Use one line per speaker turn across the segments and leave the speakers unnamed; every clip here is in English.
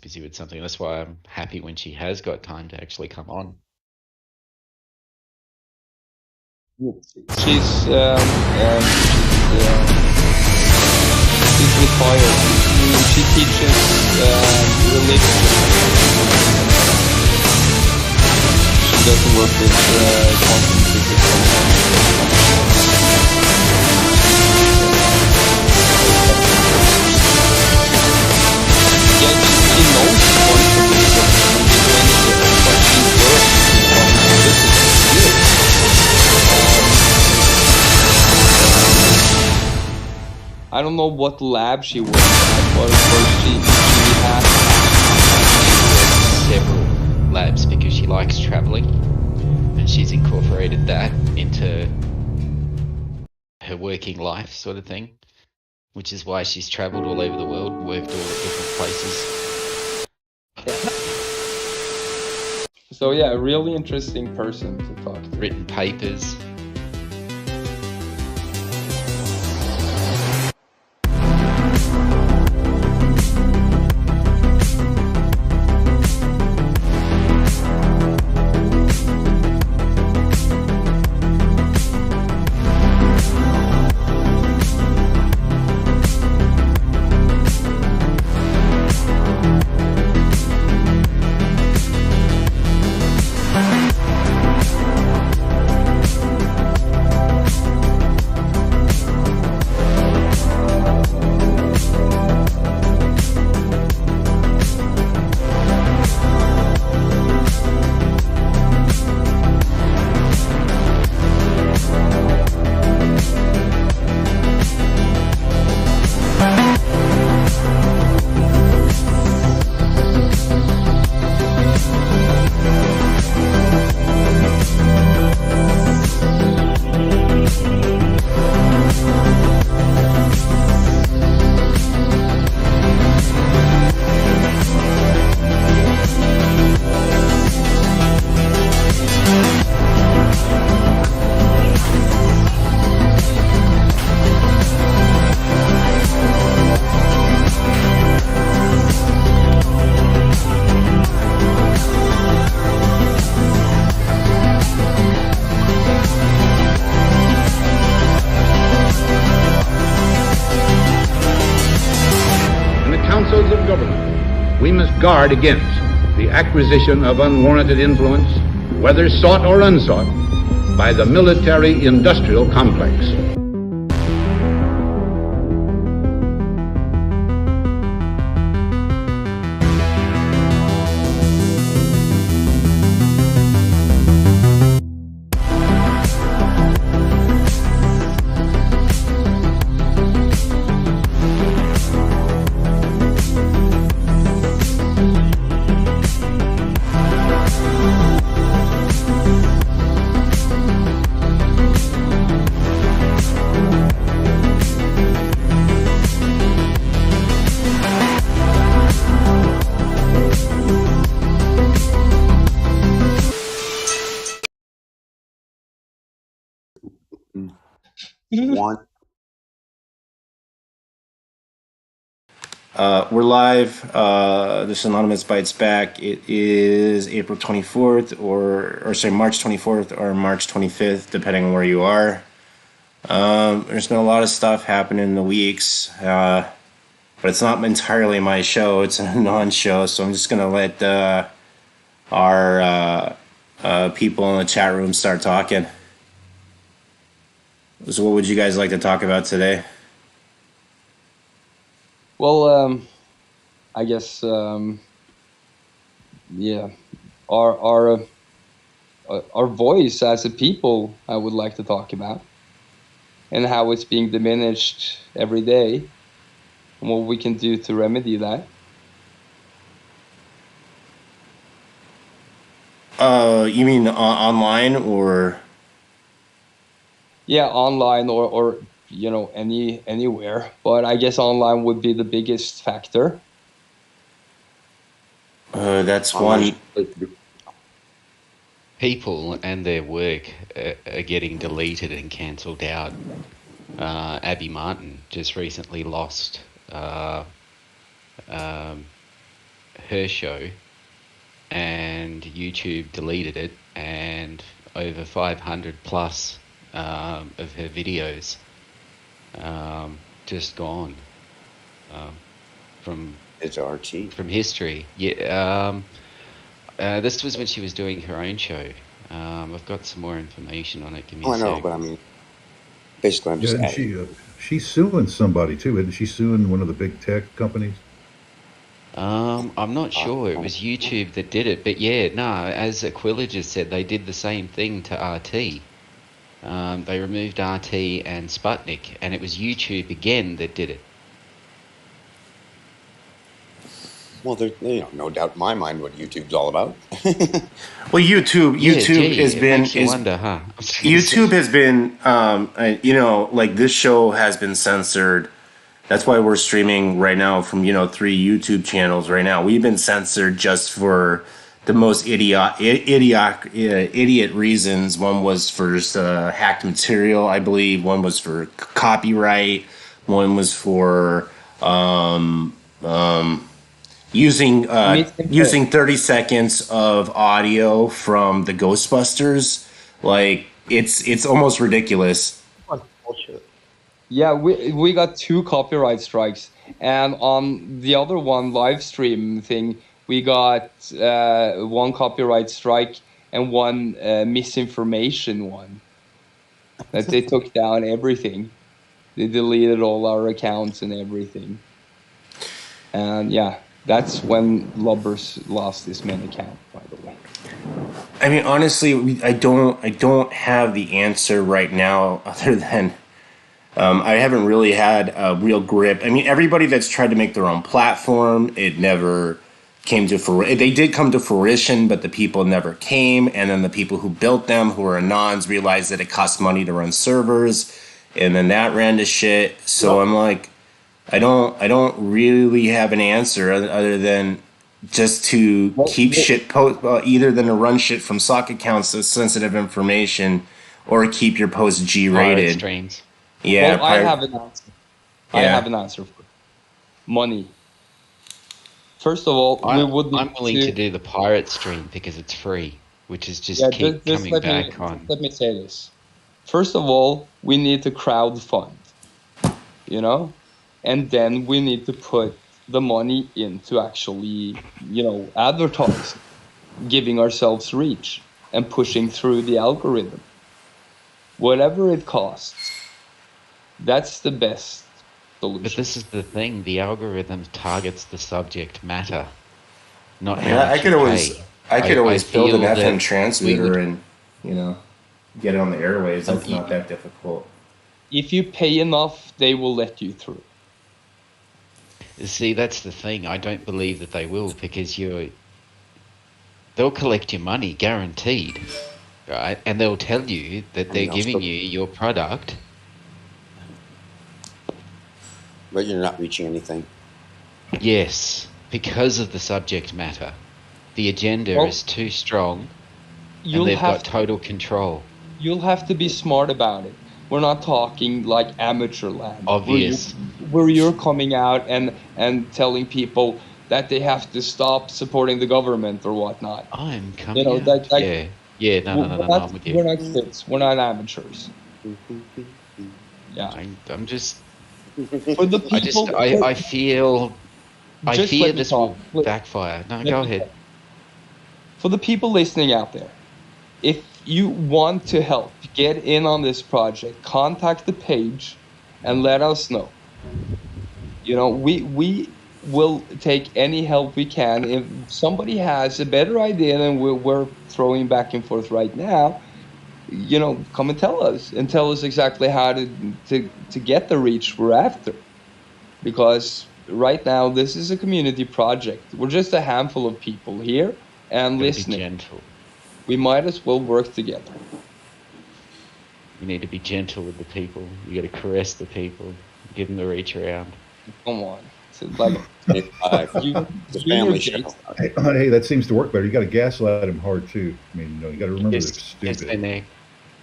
busy with something. That's why I'm happy when she has got time to actually come on.
She's retired. She teaches religion. She doesn't work with quantum physics anymore. Yeah, she knows quantum physics and she's an engineer, but she works with quantum physics for years. I don't know what lab she works at, but she has
Several labs because she likes traveling, and she's incorporated that into her working life, sort of thing, which is why she's traveled all over the world, worked all at different places.
So yeah, a really interesting person to talk to.
Written papers.
councils of government, we must guard against the acquisition of unwarranted influence, whether sought or unsought, by the military-industrial complex.
One. We're live. This Anonymous Bites Back. It is April 24th or sorry, March 24th or March 25th, depending on where you are. There's been a lot of stuff happening in the weeks, but it's not entirely my show. It's a non-show, so I'm just going to let our people in the chat room start talking. So what would you guys like to talk about today?
Well, I guess, yeah, our voice as a people, I would like to talk about, and how it's being diminished every day, and what we can do to remedy that.
You mean online or?
Yeah, online or you know, anywhere, but I guess online would be the biggest factor.
That's one.
People and their work are getting deleted and cancelled out. Abby Martin just recently lost her her show, and YouTube deleted it, and over 500 plus of her videos just gone from
It's RT.
from history. Yeah, this was when she was doing her own show. I've got some more information on it. Give me
Oh,
a
I know,
sec.
but I mean, basically, I'm
Yeah,
just
and
adding.
she's suing somebody too, isn't she? Suing one of the big tech companies.
I'm not sure. It was YouTube that did it, but yeah, no. As Aquila just said, they did the same thing to RT. They removed RT and Sputnik, and it was YouTube again that did it.
Well, there, no doubt in my mind what YouTube's all about.
Well, YouTube
Yeah,
YouTube
gee,
has
it
been
makes you wonder, huh?
YouTube has been like this show has been censored. That's why we're streaming right now from 3 YouTube channels right now. We've been censored just for the most idiot reasons. One was for hacked material, I believe. One was for copyright. One was for using 30 seconds of audio from the Ghostbusters. Like it's almost ridiculous.
Yeah, we got 2 copyright strikes, and on the other one live stream thing, we got 1 copyright strike and 1 misinformation one. That they took down everything. They deleted all our accounts and everything. And yeah, that's when Lubbers lost his main account, by the way.
I mean, honestly, I don't have the answer right now, other than I haven't really had a real grip. I mean, everybody that's tried to make their own platform, it never came to fruition. They did come to fruition, but the people never came. And then the people who built them, who were anons, realized that it cost money to run servers, and then that ran to shit. So I'm like, I don't really have an answer other than just to keep shit either than to run shit from sock accounts with sensitive information, or keep your posts
Pirate
G-rated.
streams.
Yeah,
Well, I have an answer. I
Yeah.
have an answer for it. Money. First of all, we would need
I'm willing to do the pirate stream because it's free, which is just
Yeah,
keep
just
coming
let
back
me,
on.
let me say this. First of all, we need to crowdfund, and then we need to put the money into actually, advertising, giving ourselves reach, and pushing through the algorithm. Whatever it costs, that's the best solution.
But this is the thing: the algorithm targets the subject matter, not how
Yeah,
much
I could
you
always
pay.
I could always build an
feel
FM
that
transmitter
we would-
and get it on the airwaves. That's not that difficult.
If you pay enough, they will let you through.
See, that's the thing. I don't believe that they will, because they'll collect your money, guaranteed, right? And they'll tell you that they're
they'll
giving
still-
you your product.
But you're not reaching anything.
Yes, because of the subject matter. The agenda
Well,
is too strong,
You'll
and they've
have
got total control.
You'll have to be smart about it. We're not talking like amateur land.
Obvious.
Where you're coming out and telling people that they have to stop supporting the government or whatnot.
I'm coming
know,
out.
like-
Yeah, no, I'm with
We're
you.
not kids. We're not amateurs. Yeah.
I'm just,
For the people,
I fear
Just let me
this
talk,
will
please.
backfire. No,
Let
go
me
ahead.
talk. For the people listening out there, if you want to help get in on this project, contact the page and let us know. We will take any help we can. If somebody has a better idea than we're throwing back and forth right now, come and tell us exactly how to get the reach we're after. Because right now, this is a community project. We're just a handful of people here and
Gotta be
listening.
gentle.
We might as well work together.
You need to be gentle with the people. You got to caress the people, give them the reach around.
Come on. So, like, you,
The
you
family
your
show.
dates-
Hey, that seems to work better. You got to gaslight them hard too. I mean, you got to remember
Kiss,
they're
kiss their
stupid,
neck.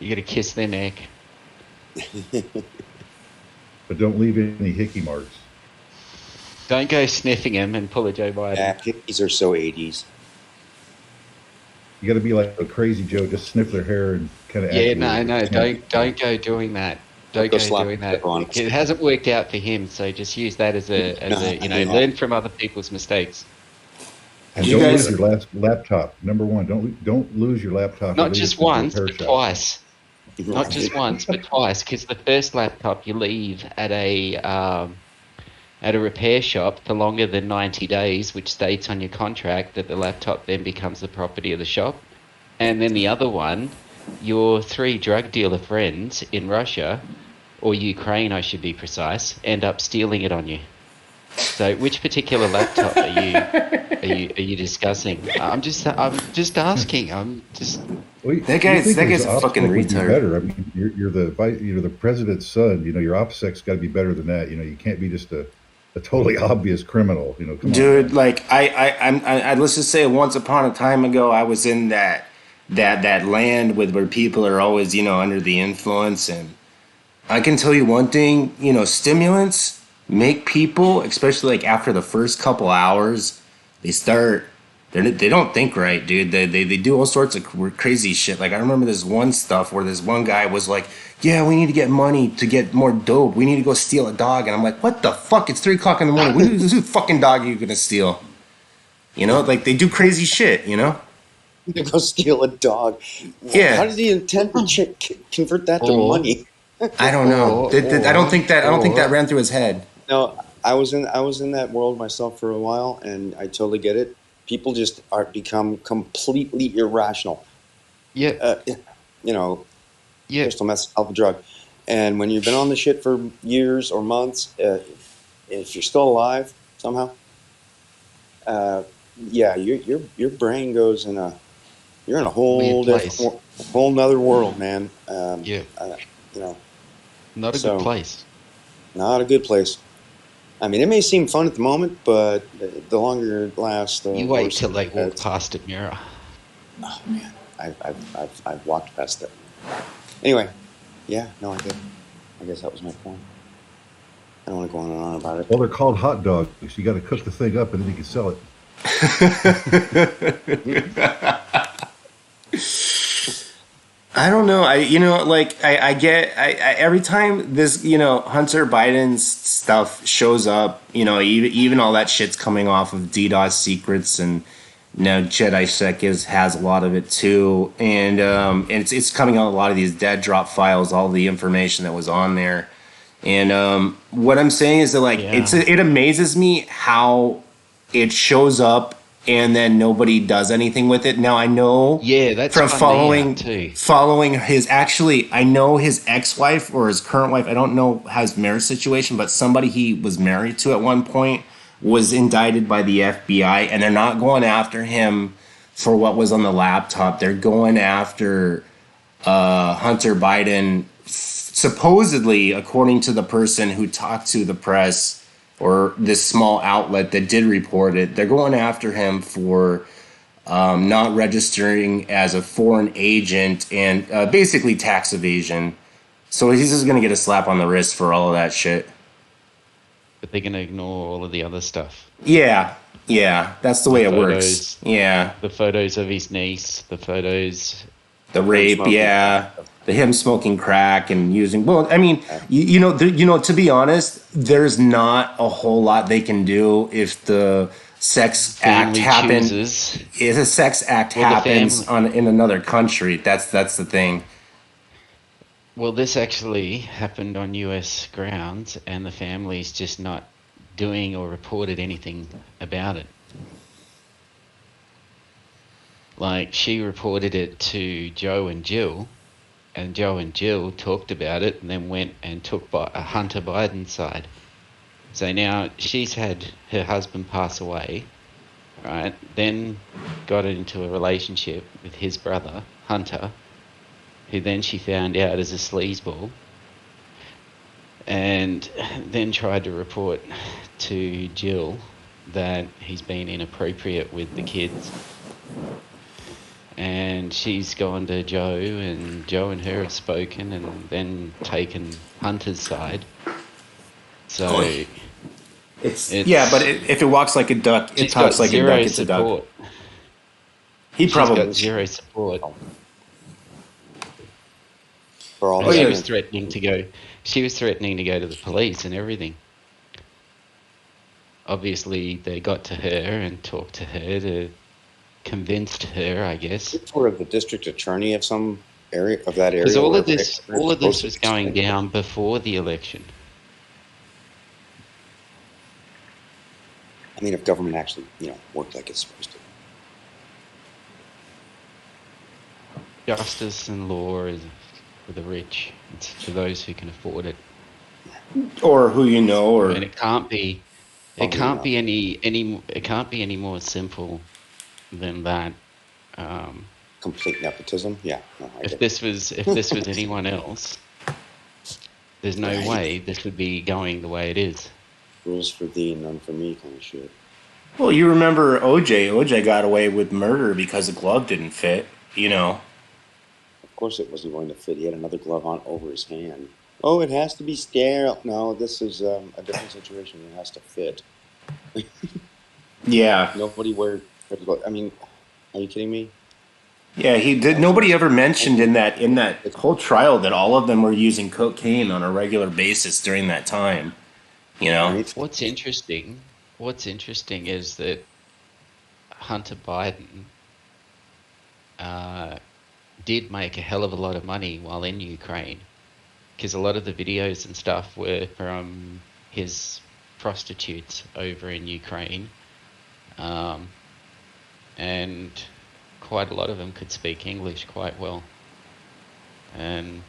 You got to kiss their neck.
but don't leave any hickey marks.
Don't go sniffing him and pull a Joe Biden.
Yeah, hippies are so 80s.
You got to be like a crazy Joe, just sniff their hair and kind of.
Yeah, no, don't go doing that. Don't go doing that. It hasn't worked out for him, so just use that as a learn from other people's mistakes.
And don't lose your laptop. Number one, don't lose your laptop.
Not just once, but twice. Not just once, but twice. Because the first laptop you leave at a repair shop for longer than 90 days, which states on your contract that the laptop then becomes the property of the shop. And then the other one, your 3 drug dealer friends in Russia, or Ukraine, I should be precise, end up stealing it on you. So, which particular laptop are you discussing? I'm just asking.
Well,
that guy's a fucking retard.
Better. I mean, you're the president's son. Your OPSEC's got to be better than that. You can't be just a totally obvious criminal. Come
Dude,
on.
like let's just say, once upon a time ago, I was in that land where people are always under the influence, and I can tell you one thing. Stimulants make people, especially like after the first couple hours, they don't think right, dude. They do all sorts of crazy shit. Like, I remember this one stuff where this one guy was like, yeah, we need to get money to get more dope. We need to go steal a dog. And I'm like, what the fuck? It's 3 o'clock in the morning. Whose fucking dog are you going to steal? Like, they do crazy shit,
To go steal a dog.
Yeah.
How did he intend to convert that to money?
I don't know. I don't think that ran through his head.
No, I was in that world myself for a while, and I totally get it. People just become completely irrational.
Yeah.
Crystal meth, alpha drug, and when you've been on the shit for years or months, if you're still alive somehow, your brain goes you're in a whole different, whole nother world, man.
Not a good place.
Not a good place. I mean, it may seem fun at the moment, but the longer it lasts,
you wait till they walk past a mirror.
Oh man, I've walked past it. Anyway, I did. I guess that was my point. I don't want to go on and on about it.
Well, they're called hot dogs. You got to cook the thing up and then you can sell it.
I don't know. I get every time this Hunter Biden's stuff shows up, even all that shit's coming off of DDoS secrets, and now JediSec has a lot of it too, and it's coming on a lot of these dead drop files, all the information that was on there, and what I'm saying is that it amazes me how it shows up and then nobody does anything with it. Now I know
that's
from following his, I know his ex-wife or his current wife, I don't know his marriage situation, but somebody he was married to at one point was indicted by the FBI, and they're not going after him for what was on the laptop. They're going after Hunter Biden, supposedly, according to the person who talked to the press, or this small outlet that did report it. They're going after him for not registering as a foreign agent and basically tax evasion. So he's just going to get a slap on the wrist for all of that shit.
But they're going to ignore all of the other stuff.
Yeah, that's the way it works. Yeah.
The photos of his niece, the photos...
The rape, the him smoking crack and using. Well, I mean, to be honest, there's not a whole lot they can do if the sex act happens. If a sex act happens in another country, that's the thing.
Well, this actually happened on U.S. grounds, and the family's just not doing or reported anything about it. Like, she reported it to Joe and Jill, and Joe and Jill talked about it and then went and took Hunter Biden's side. So now she's had her husband pass away, right? Then got into a relationship with his brother, Hunter, who then she found out is a sleazeball, and then tried to report to Jill that he's been inappropriate with the kids. And she's gone to Joe, and Joe and her have spoken and then taken Hunter's side. So
Yeah, but if it walks like a duck, it
She's
talks
got
like a
zero
duck. It's a duck.
support.
He
She's
probably.
got zero support.
For all
And
Oh,
she
yeah.
was threatening to go. She was threatening to go to the police and everything. Obviously, they got to her and talked to her to convinced her, I guess.
sort of the district attorney of some area of that area.
Because all of
where
this,
they're
all of this
supposed
was
to
going
explain-
down before the election.
I mean, if government actually, worked like it's supposed to.
Justice and law is for the rich. It's for those who can afford it.
Or who you know, or
And it can't be. It
Probably
can't
not.
be any. It can't be any more simple than that.
Complete nepotism. Yeah. No, I
If
get
this was anyone else, there's no
Right.
way this would be going the way it is.
rules for thee, none for me kind of shit.
well, you remember OJ? OJ got away with murder because the glove didn't fit.
Of course, it wasn't going to fit. He had another glove on over his hand. Oh, it has to be sterile. No, this is a different situation. It has to fit.
Yeah,
Nobody wears. I mean, are you kidding me?
yeah. He did. Nobody ever mentioned in that whole trial that all of them were using cocaine on a regular basis during that time.
Right?
What's interesting is that Hunter Biden did make a hell of a lot of money while in Ukraine, because a lot of the videos and stuff were from his prostitutes over in Ukraine, and quite a lot of them could speak English quite well. And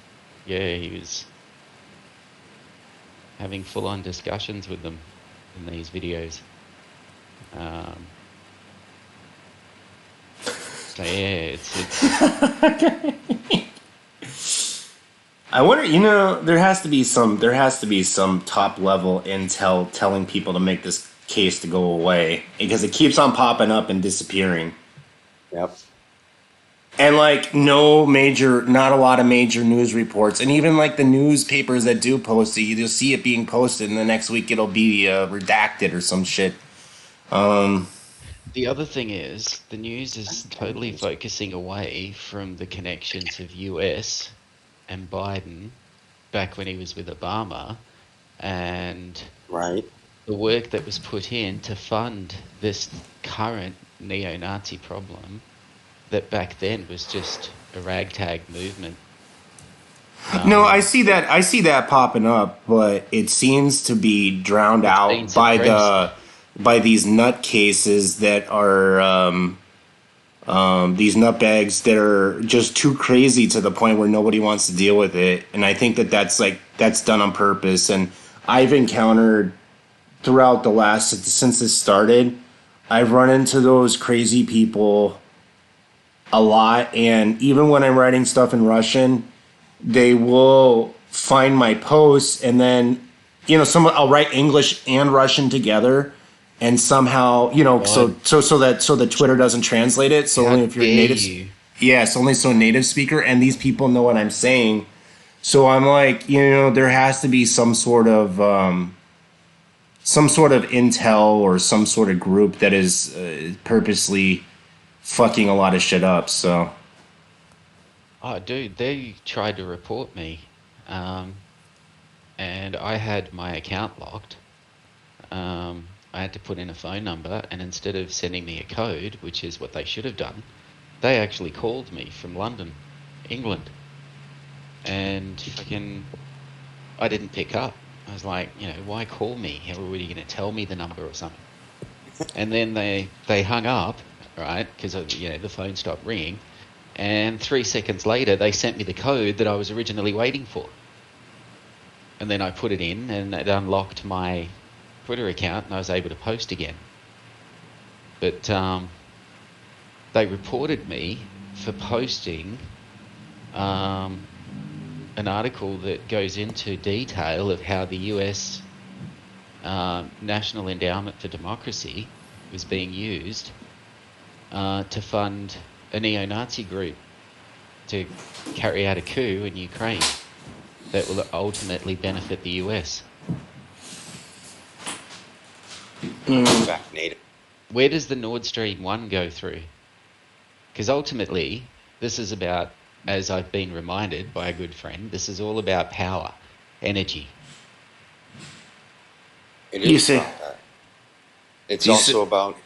yeah, he was having full-on discussions with them in these videos. So yeah, it's
I wonder. There has to be some top level intel telling people to make this case to go away because it keeps on popping up and disappearing.
Yep.
And not a lot of major news reports, and even like the newspapers that do post it, you'll see it being posted, and the next week it'll be redacted or some shit.
the other thing is the news is totally focusing away from the connections of US and Biden back when he was with Obama, and
Right.
the work that was put in to fund this current neo-Nazi problem that back then was just a ragtag movement.
No, I see that popping up, but it seems to be drowned
being
out by these nutcases that are these nutbags that are just too crazy to the point where nobody wants to deal with it. And I think that's done on purpose. And I've encountered throughout since this started, I've run into those crazy people a lot. And even when I'm writing stuff in Russian, they will find my posts and then, I'll write English and Russian together. And somehow, so that Twitter doesn't translate it. So
How
only if you're
dare
native.
you.
Yeah, it's only so a native speaker, and these people know what I'm saying. So I'm like, there has to be some sort of intel or some sort of group that is purposely fucking a lot of shit up. So
Oh, dude, they tried to report me, and I had my account locked. I had to put in a phone number, and instead of sending me a code, which is what they should have done, they actually called me from London, England. And I didn't pick up. I was like, why call me? How were you going to tell me the number or something? And then they hung up, right? Because the phone stopped ringing. And 3 seconds later, they sent me the code that I was originally waiting for. And then I put it in, and it unlocked my Twitter account, and I was able to post again. But they reported me for posting an article that goes into detail of how the US National Endowment for Democracy was being used to fund a neo-Nazi group to carry out a coup in Ukraine that will ultimately benefit the US.
In fact, native.
Where does the Nord Stream 1 go through? Because ultimately, this is about, as I've been reminded by a good friend, this is all about power, energy.
It
You
is
say-
about that. It's
You
also
say-
about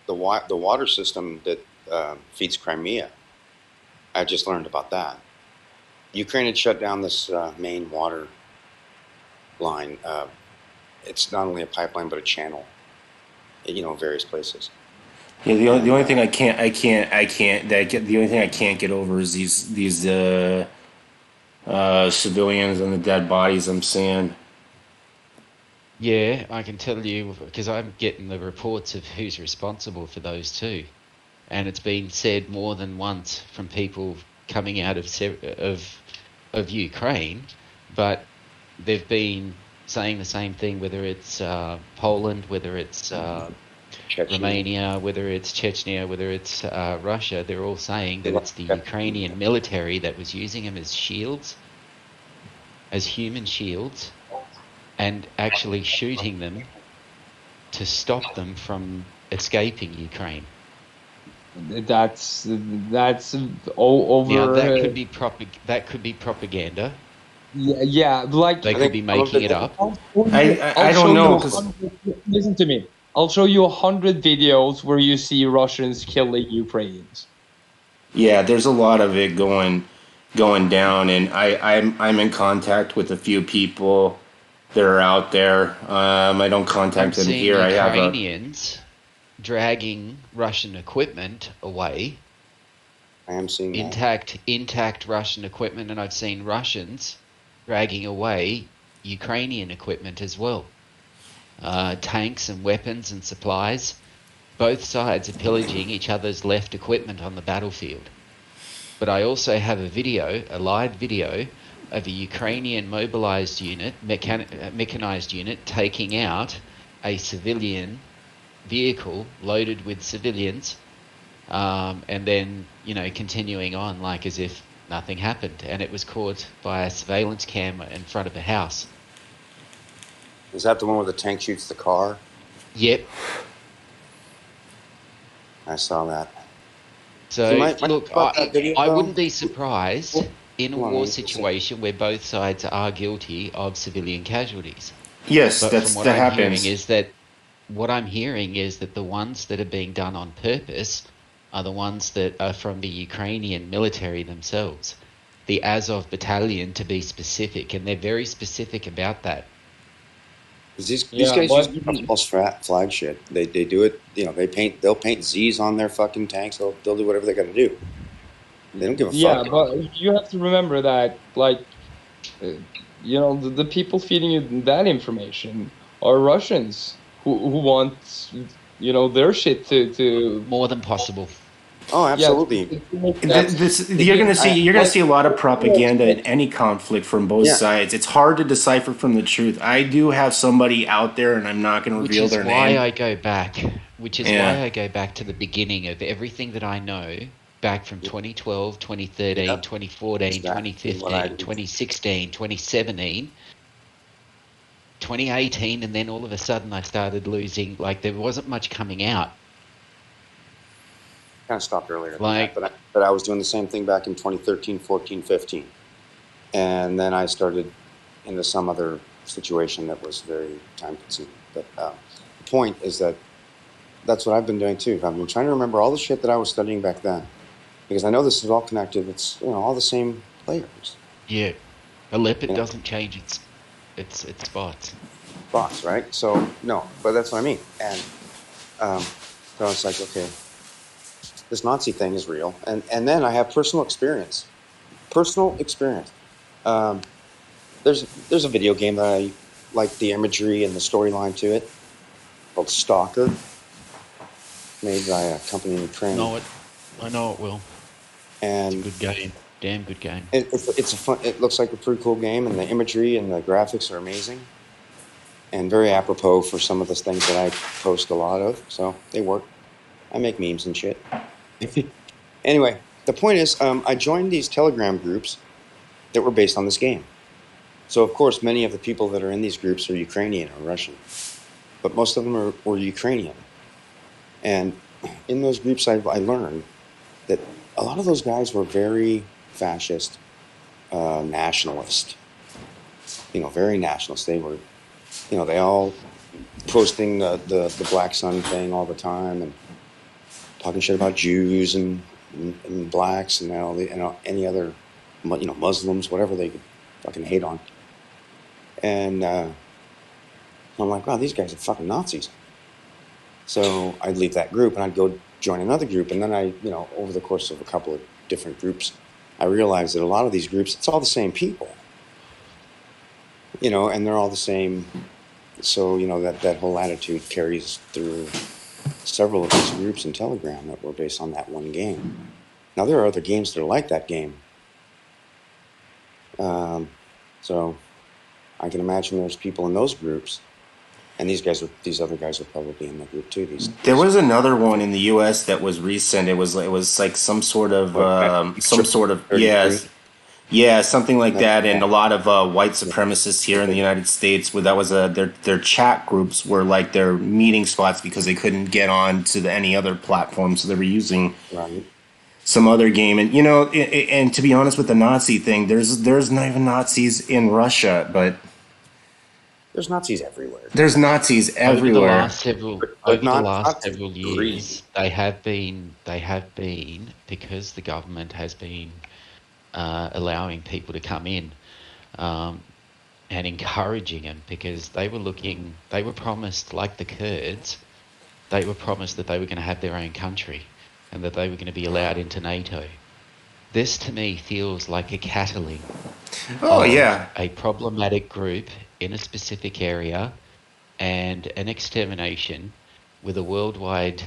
the water system that feeds Crimea. I just learned about that. Ukraine had shut down this main water line. It's not only a pipeline but a channel. You know, in various places.
Yeah, the only thing the only thing I can't get over is these civilians and the dead bodies I'm seeing.
Yeah, I can tell you, because I'm getting the reports of who's responsible for those too. And it's been said more than once from people coming out of Ukraine, but they've been saying the same thing, whether it's Poland, whether it's
Chechnya.
Romania, whether it's Chechnya, whether it's Russia. They're all saying that it's the Ukrainian military that was using them as shields, as human shields, and actually shooting them to stop them from escaping Ukraine.
That's over.
Now that could be propaganda.
yeah, like
They could be making it up.
I don't know, 'cause-
Listen to me. I'll show you 100 videos where you see Russians killing Ukrainians.
Yeah, there's a lot of it going down, and I'm in contact with a few people that are out there. I don't contact
I'm
them
seeing
here. I have a
Ukrainians dragging Russian equipment away,
I am seeing that.
intact Russian equipment, and I've seen Russians dragging away Ukrainian equipment as well. Tanks and weapons and supplies. Both sides are pillaging each other's left equipment on the battlefield. But I also have a live video of a Ukrainian mobilized unit, mechanized unit, taking out a civilian vehicle loaded with civilians, and then, continuing on like as if nothing happened. And it was caught by a surveillance camera in front of a house.
Is that the one where the tank shoots the car?
Yep.
I saw that.
So,
You might
look,
about that video,
I
though?
wouldn't be surprised in a
Come on,
war
you can say-
situation where both sides are guilty of civilian casualties.
yes,
But
that's
from what
that
I'm
happens.
hearing is that the ones that are being done on purpose are the ones that are from the Ukrainian military themselves, the Azov battalion to be specific, and they're very specific about that.
'Cause these
Yeah,
guys
but-
use false flag shit. They do it. They'll paint Z's on their fucking tanks. They'll do whatever they got to do. They don't give a
Yeah,
fuck.
but you have to remember that, like, the people feeding you that information are Russians who want, their shit to
More than possible.
Oh, absolutely.
You're gonna see a lot of propaganda in any conflict from both
Yeah.
sides. It's hard to decipher from the truth. I do have somebody out there, and I'm not going to
Which
reveal
is
their
why
name.
I go back. Which is
Yeah.
why I go back to the beginning of everything that I know, back from 2012, 2013,
Yeah.
2014,
Exactly what I
2015,
did.
2016, 2017, 2018, and then all of a sudden I started losing. Like there wasn't much coming out.
Kind of stopped earlier than
Like-
that, but I was doing the same thing back in 2013, 14, 15. And then I started into some other situation that was very time consuming. But the point is that's what I've been doing too. I've been trying to remember all the shit that I was studying back then. Because I know this is all connected. It's all the same players.
Yeah, a leopard
Yeah.
doesn't change its spots.
Boss, right? So no, but that's what I mean. And so it's like, okay, this Nazi thing is real, and then I have personal experience. There's a video game that I like the imagery and the storyline to it, called Stalker, made by a company in Ukraine.
I know it will.
And
Good game, damn good game.
it's a fun. It looks like a pretty cool game, and the imagery and the graphics are amazing, and very apropos for some of the things that I post a lot of. So they work. I make memes and shit. Anyway, the point is, I joined these Telegram groups that were based on this game. So of course, many of the people that are in these groups are Ukrainian or Russian, but most of them were Ukrainian. And in those groups, I learned that a lot of those guys were very fascist, nationalist. Very nationalist. They were, they all posting the Black Sun thing all the time and talking shit about Jews and blacks and all the any other Muslims, whatever they could fucking hate on. And I'm like, wow, these guys are fucking Nazis. So I'd leave that group and I'd go join another group, and then over the course of a couple of different groups, I realized that a lot of these groups, it's all the same people, and they're all the same. So that whole attitude carries through several of these groups in Telegram that were based on that one game. Now there are other games that are like that game. So I can imagine there's people in those groups, and these other guys are probably in the group too.
There was another one in the U.S. that was recent. It was like some sort of something like that. And a lot of white supremacists here in the United States, where that was their chat groups were like their meeting spots because they couldn't get on to any other platform, so they were using some other game. And and to be honest with the Nazi thing, there's not even Nazis in Russia, but
there's Nazis everywhere.
There's Nazis everywhere.
Over the last several years, they have been because the government has been allowing people to come in and encouraging them, because they were promised, like the Kurds, they were promised that they were going to have their own country and that they were going to be allowed into NATO. This to me feels like a cattling of a problematic group in a specific area and an extermination with a worldwide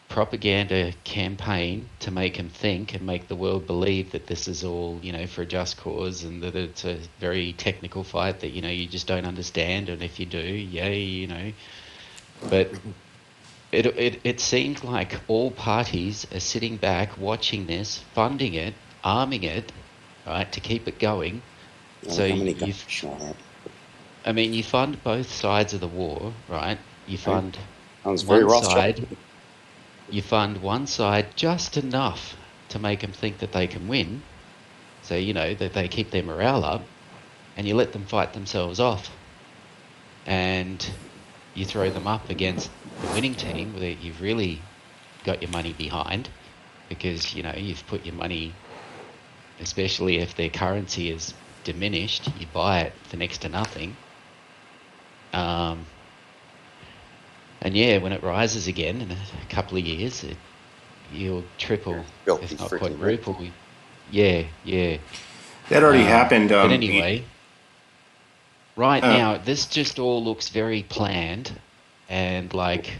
propaganda campaign to make them think and make the world believe that this is all, for a just cause, and that it's a very technical fight that, you just don't understand. And if you do, yay, But it seems like all parties are sitting back, watching this, funding it, arming it, right, to keep it going. So you fund both sides of the war, right? You fund one side. You fund one side just enough to make them think that they can win, so that they keep their morale up, and you let them fight themselves off, and you throw them up against the winning team that you've really got your money behind, because you've put your money, especially if their currency is diminished, you buy it for next to nothing. And when it rises again in a couple of years, you'll triple, if not quadruple. Yeah.
That already happened.
But anyway, now, this just all looks very planned and like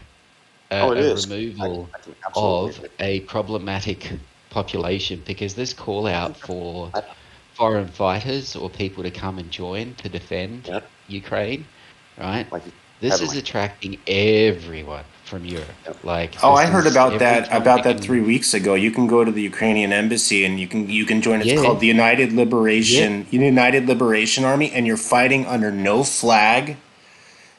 a removal of a problematic population, because this call out for foreign fighters or people to come and join to defend Ukraine, right? This is attracting everyone from Europe.
I heard about that 3 weeks ago. You can go to the Ukrainian embassy and you can join. It's called the United Liberation Army, and you're fighting under no flag,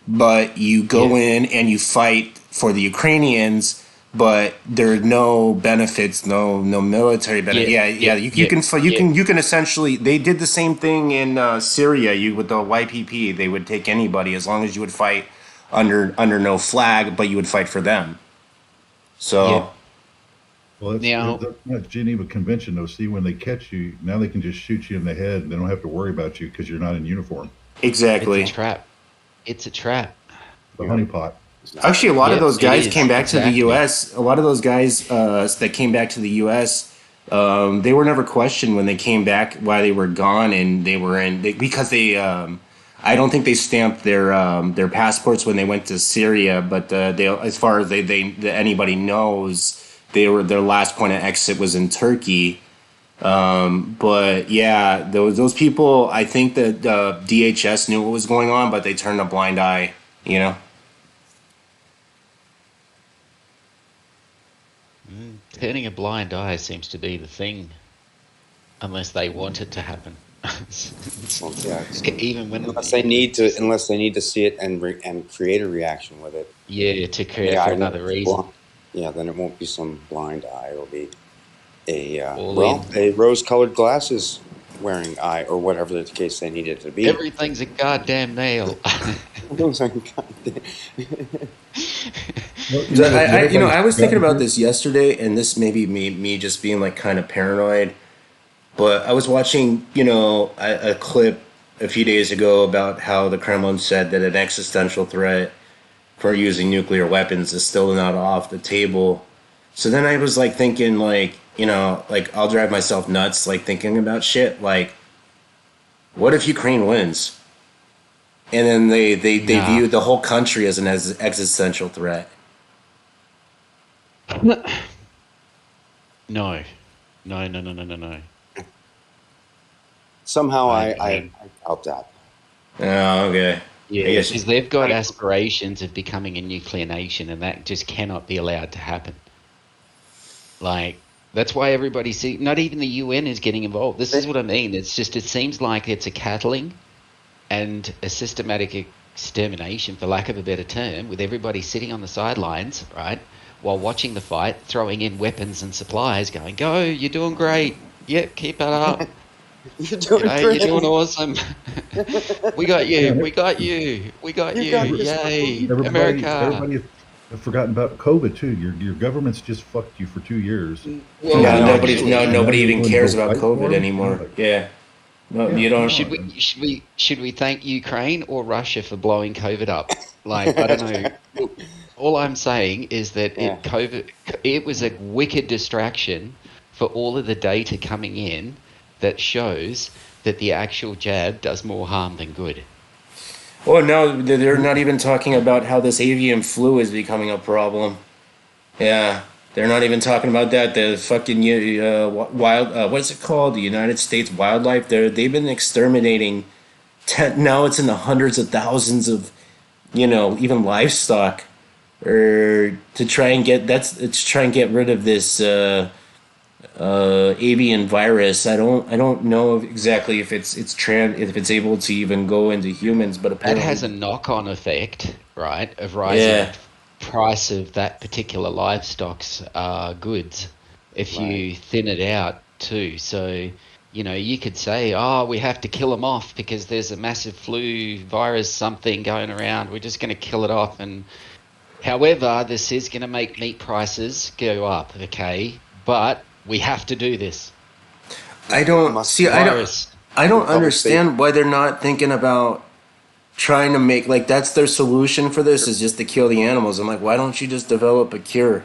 but you go in and you fight for the Ukrainians. But there are no benefits, no military benefits. You can essentially. They did the same thing in Syria. With the YPP, they would take anybody as long as you would fight under no flag, but you would fight for them. So,
well, that's not Geneva Convention though. See, when they catch you, now they can just shoot you in the head, and they don't have to worry about you because you're not in uniform.
Exactly,
it's a trap.
The honeypot.
Actually, a lot of those guys came back to the U.S. A lot of those guys that came back to the U.S., they were never questioned when they came back why they were gone, and because they. I don't think they stamped their passports when they went to Syria, but as far as anybody knows, their last point of exit was in Turkey. But those people, I think that DHS knew what was going on, but they turned a blind eye.
Turning a blind eye seems to be the thing, unless they want it to happen.
Well, yeah,
Even when
unless they need to see it and create a reaction with it.
to
The
create for
eye
another
won't be
reason.
Yeah, then it won't be some blind eye. It'll be
All in.
a rose-colored glasses wearing eye, or whatever the case they need it to be.
Everything's a goddamn nail.
Well,
So I
everybody's
was thinking about
forgotten
this yesterday, and this may be me just being like kind of paranoid. But I was watching, a clip a few days ago about how the Kremlin said that an existential threat for using nuclear weapons is still not off the table. So then I was like thinking, like, like I'll drive myself nuts, like thinking about shit. Like, what if Ukraine wins? And then they
Nah.
view the whole country as an existential threat.
No.
Somehow I
Okay.
doubt that.
Oh, okay.
Yeah,
I guess-
because they've got aspirations of becoming a nuclear nation, and that just cannot be allowed to happen. Like, that's why everybody not even the UN is getting involved. This is what I mean. It's just, it seems like it's a cattling and a systematic extermination, for lack of a better term, with everybody sitting on the sidelines, right, while watching the fight, throwing in weapons and supplies, going, "Go, you're doing great. Yep, keep it up.
You're doing
You're doing awesome. We got you. We got you. We got
You
you.
got this.
Yay,
everybody
America."
have forgotten about COVID too. Your government's just fucked you for 2 years.
Well,
Yeah,
no,
nobody
actually,
even cares about COVID
for 'em?
anymore. Yeah. No, you don't.
Should we thank Ukraine or Russia for blowing COVID up? Like, I don't know. All I'm saying is that
Yeah.
it was a wicked distraction for all of the data coming in that shows that the actual jab does more harm than good.
Oh no, they're not even talking about how this avian flu is becoming a problem. Yeah, they're not even talking about that. The fucking what's it called? The United States wildlife. They've been exterminating. Now it's in the hundreds of thousands of, even livestock, or to try and get rid of this avian virus. I don't know exactly if it's able to even go into humans, but
That
apparently
has a knock-on effect, right, of rising price of that particular livestock's goods if you thin it out too. So, you could say, "Oh, we have to kill them off because there's a massive flu virus something going around. We're just going to kill it off." And however, this is going to make meat prices go up, okay? But we have to do this.
I don't see.
Virus.
I don't understand why they're not thinking about trying to make, like, that's their solution for this, is just to kill the animals. I'm like, why don't you just develop a cure?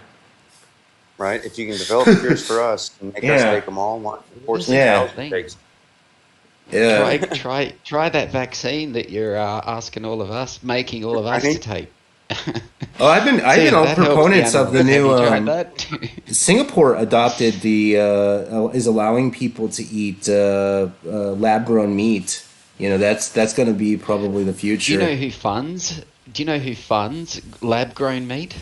Right? If you can develop cures for us and make us take them all, takes.
Yeah.
Try that vaccine that you're asking all of us, making all of us to take.
Oh, I've been all proponents of the new.
Have you tried that?
Singapore adopted is allowing people to eat lab grown meat. That's going to be probably the future.
Do you know who funds lab grown meat?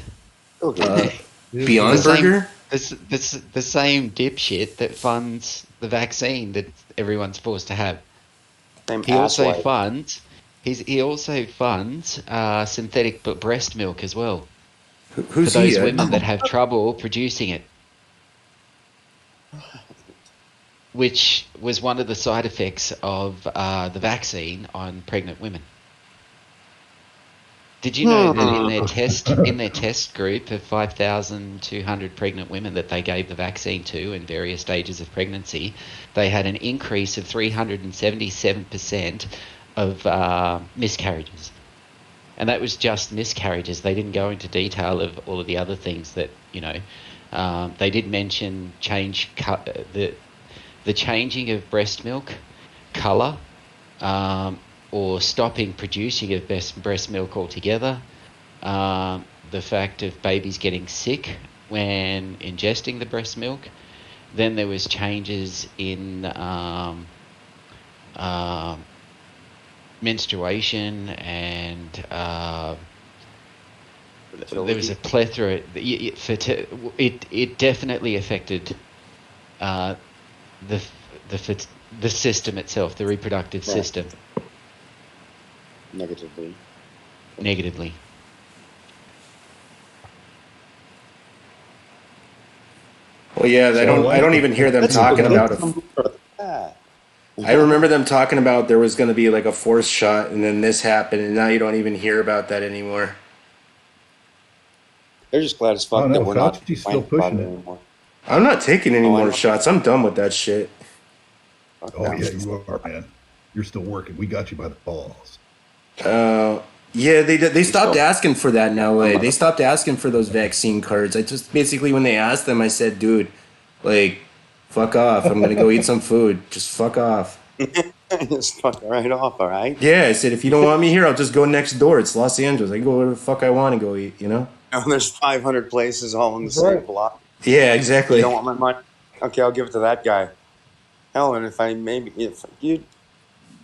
Beyond Burger.
The same dipshit that funds the vaccine that everyone's forced to have. He also funds synthetic breast milk as well.
Who's
for those
he?
women that have trouble producing it, which was one of the side effects of the vaccine on pregnant women. Did you know that in their test group of 5,200 pregnant women that they gave the vaccine to in various stages of pregnancy, they had an increase of 377% of miscarriages. And that was just miscarriages. They didn't go into detail of all of the other things that, they did mention the changing of breast milk colour, or stopping producing of breast milk altogether, the fact of babies getting sick when ingesting the breast milk. Then there was changes in menstruation, and there was a plethora. It definitely affected the The system itself, the reproductive
Right.
system,
Negatively.
negatively.
Well, yeah, I don't even hear them talking about it.
Yeah.
I remember them talking about there was going to be like a forced shot, and then this happened, and now you don't even hear about that anymore.
They're just glad as fuck
Oh, no,
that we're not
Fauci's still
complaining about
pushing
it
it.
anymore.
I'm not taking any
Oh, I
more
know.
shots. I'm done with that shit.
Fuck
Oh
them.
yeah, you are, man. You're still working. We got you by the balls.
Yeah, they stopped
still-
asking for that in LA. They stopped asking for those vaccine cards. I just basically, when they asked them, I said, dude, like, fuck off. I'm gonna go eat some food. Just fuck off.
Just fuck right off, all right?
Yeah, I said, if you don't want me here, I'll just go next door. It's Los Angeles. I can go where the fuck I want to go eat, you know?
And there's 500 places all in the
Right.
same block.
Yeah, exactly.
You don't want my money? Okay, I'll give it to that guy. Hell, and if you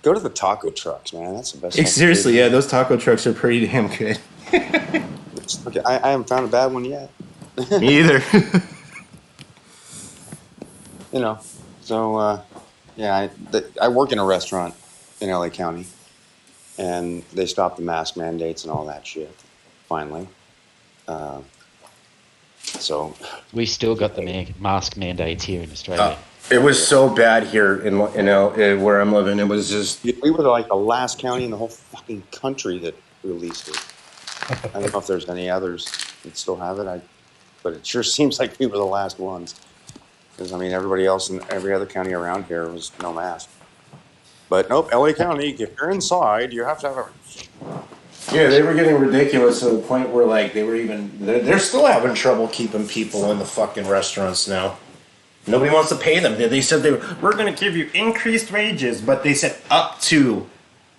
go to the taco trucks, man, that's the best.
Seriously, yeah, those taco trucks are pretty damn good.
Okay, I haven't found a bad one yet.
Me either.
You know, so yeah, I work in a restaurant in LA County, and they stopped the mask mandates and all that shit. Finally, so
We still got the mask mandates here in Australia.
It was so bad here in where I'm living. It was just
we were like the last county in the whole fucking country that released it. I don't know if there's any others that still have it. But it sure seems like we were the last ones. Because I mean, everybody else in every other county around here was no mask. But nope, LA County, if you're inside, you have to have a.
yeah. They were getting ridiculous to the point where like they're still having trouble keeping people in the fucking restaurants now. Nobody wants to pay them. They said we're going to give you increased wages, but they said up to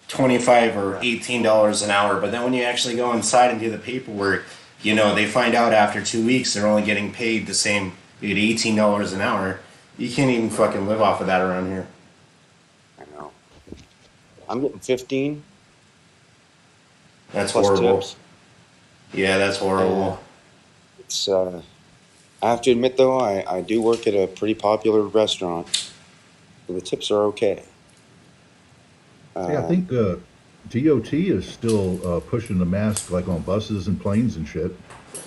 $25 or $18 an hour. But then when you actually go inside and do the paperwork, you know, they find out after 2 weeks they're only getting paid the same at $18 an hour. You can't even fucking live off of that around here.
I know. I'm getting 15
That's
plus
horrible.
tips.
Yeah, that's horrible.
It's I have to admit though, I do work at a pretty popular restaurant. So the tips are okay.
Yeah, I think DOT is still pushing the mask like on buses and planes and shit.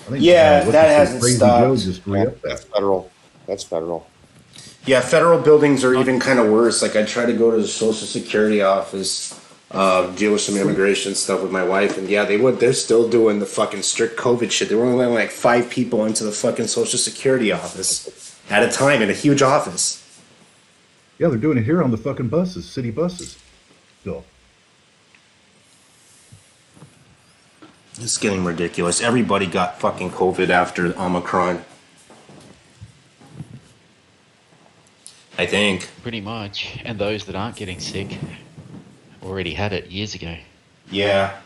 I think,
Yeah,
what's
that
his
hasn't
Crazy
stopped.
Joe just re-upped
That's
that.
federal. That's federal.
Yeah, federal buildings are even kind of worse. Like I try to go to the Social Security office, deal with some immigration stuff with my wife, and yeah, they're still doing the fucking strict COVID shit. They were only letting like 5 people into the fucking Social Security office at a time in a huge office.
Yeah, they're doing it here on the fucking buses, city buses. Still.
It's getting ridiculous. Everybody got fucking COVID after Omicron. I think.
Pretty much. And those that aren't getting sick already had it years ago.
Yeah.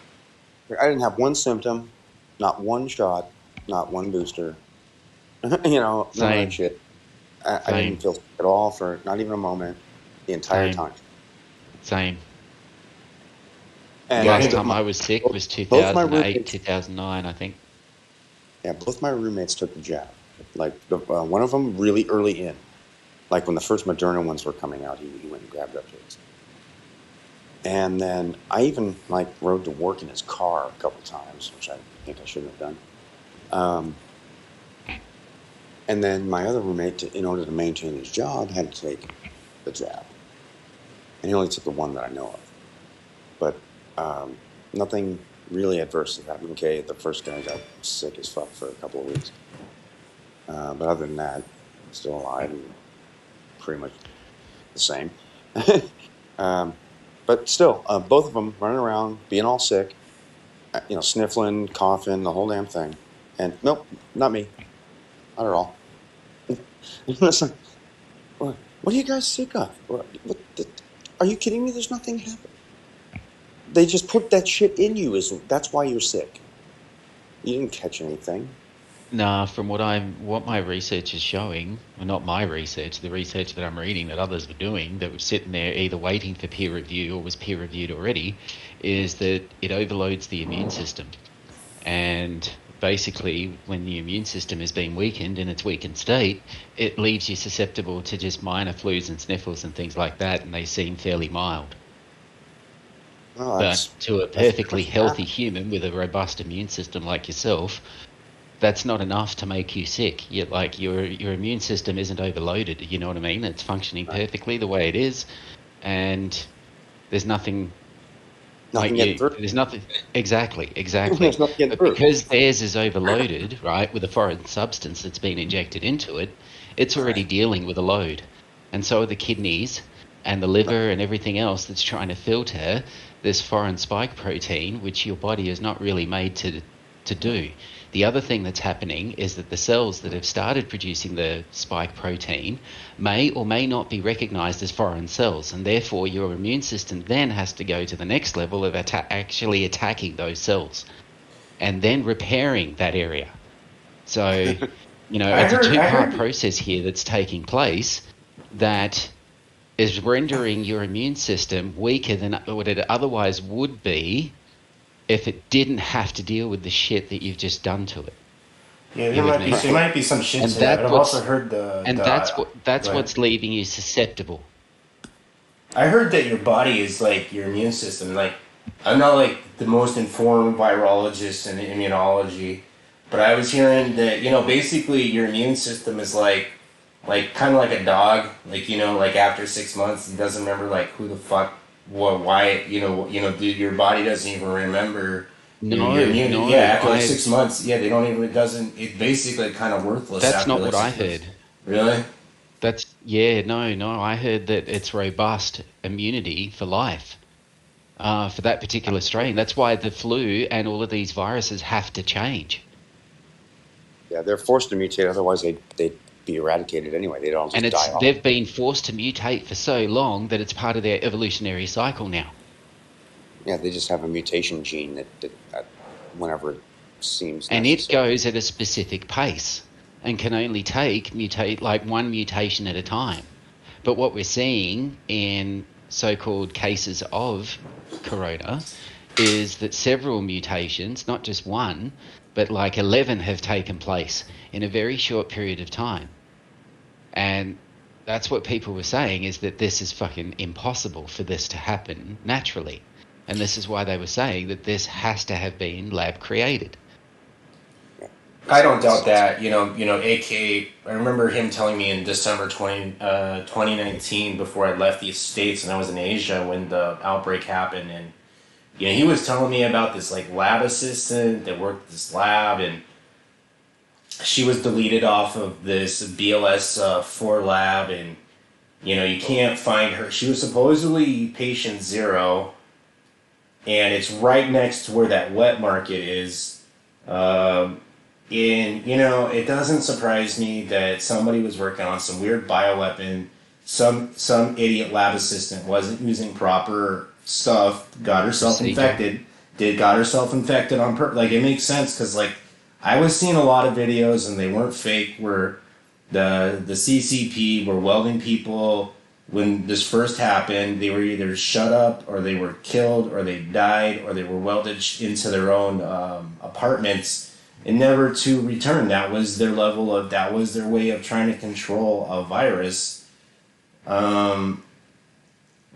I didn't have one symptom, not one shot, not one booster. You know, none of
Same.
that shit. I
Same.
didn't feel sick at all for not even a moment the entire
Same.
time.
Same.
And
Last time I was sick was
both my
2008,
roommates-
2009, I think.
Yeah, both my roommates took the jab. Like one of them really early in, like when the first Moderna ones were coming out, he went and grabbed up his. And then I even like rode to work in his car a couple times, which I think I shouldn't have done. And then my other roommate, in order to maintain his job, had to take the jab, and he only took the one that I know of. But nothing really adverse happened. Okay, the first guy got sick as fuck for a couple of weeks. But other than that, still alive and pretty much the same. But still, both of them running around, being all sick, you know, sniffling, coughing, the whole damn thing. And nope, not me. Not at all. Listen, what are you guys sick of? Are you kidding me? There's nothing happening. They just put that shit in you. That's why you're sick. You didn't catch anything.
Nah, from what my research is showing, well, not my research, the research that I'm reading that others were doing, that was sitting there either waiting for peer review or was peer reviewed already, is that it overloads the immune system. And basically, when the immune system is being weakened in its weakened state, it leaves you susceptible to just minor flus and sniffles and things like that, and they seem fairly mild.
Well,
But to a perfectly healthy human with a robust immune system like yourself, that's not enough to make you sick. Your immune system isn't overloaded. You know what I mean? It's functioning perfectly the way it is, and there's nothing.
getting through.
There's nothing. Exactly.
There's nothing getting
But
through.
because theirs is overloaded, right, with a foreign substance that's been injected into it, it's already dealing with a load, and so are the kidneys and the liver and everything else that's trying to filter this foreign spike protein, which your body is not really made to do. The other thing that's happening is that the cells that have started producing the spike protein may or may not be recognized as foreign cells, and therefore your immune system then has to go to the next level of actually attacking those cells and then repairing that area. So, it's a two-part process here that's taking place that is rendering your immune system weaker than what it otherwise would be if it didn't have to deal with the shit that you've just done to it.
Yeah, there might be some shit to that, but I've also heard
that's what's leaving you susceptible.
I heard that your body is like your immune system. Like, I'm not like the most informed virologist in immunology, but I was hearing that, basically your immune system is like kind of like a dog. Like, like after 6 months, he doesn't remember like who the fuck, why, dude, your body doesn't even remember. After like 6 months, they don't even, it's basically kind of worthless.
That's not what I heard.
Really?
I heard that it's robust immunity for life, for that particular strain. That's why the flu and all of these viruses have to change.
Yeah, they're forced to mutate, otherwise they'd be eradicated anyway. They don't just die off.
They've been forced to mutate for so long that it's part of their evolutionary cycle now.
Yeah, they just have a mutation gene that whenever it seems necessary.
And it goes at a specific pace and can only mutate like one mutation at a time. But what we're seeing in so-called cases of corona is that several mutations, not just one, but like 11 have taken place in a very short period of time. And that's what people were saying, is that this is fucking impossible for this to happen naturally. And this is why they were saying that this has to have been lab created.
I don't doubt that. AK, I remember him telling me in December 2019, before I left the States and I was in Asia when the outbreak happened. And, he was telling me about this like lab assistant that worked at this lab, and she was deleted off of this BLS 4 lab, and, you can't find her. She was supposedly patient 0, and it's right next to where that wet market is. And, it doesn't surprise me that somebody was working on some weird bioweapon. Some idiot lab assistant wasn't using proper stuff, got herself infected. Got herself infected on purpose. Like, it makes sense, because, like, I was seeing a lot of videos, and they weren't fake, where the CCP were welding people. When this first happened, they were either shut up, or they were killed, or they died, or they were welded into their own apartments, and never to return. That was their way of trying to control a virus,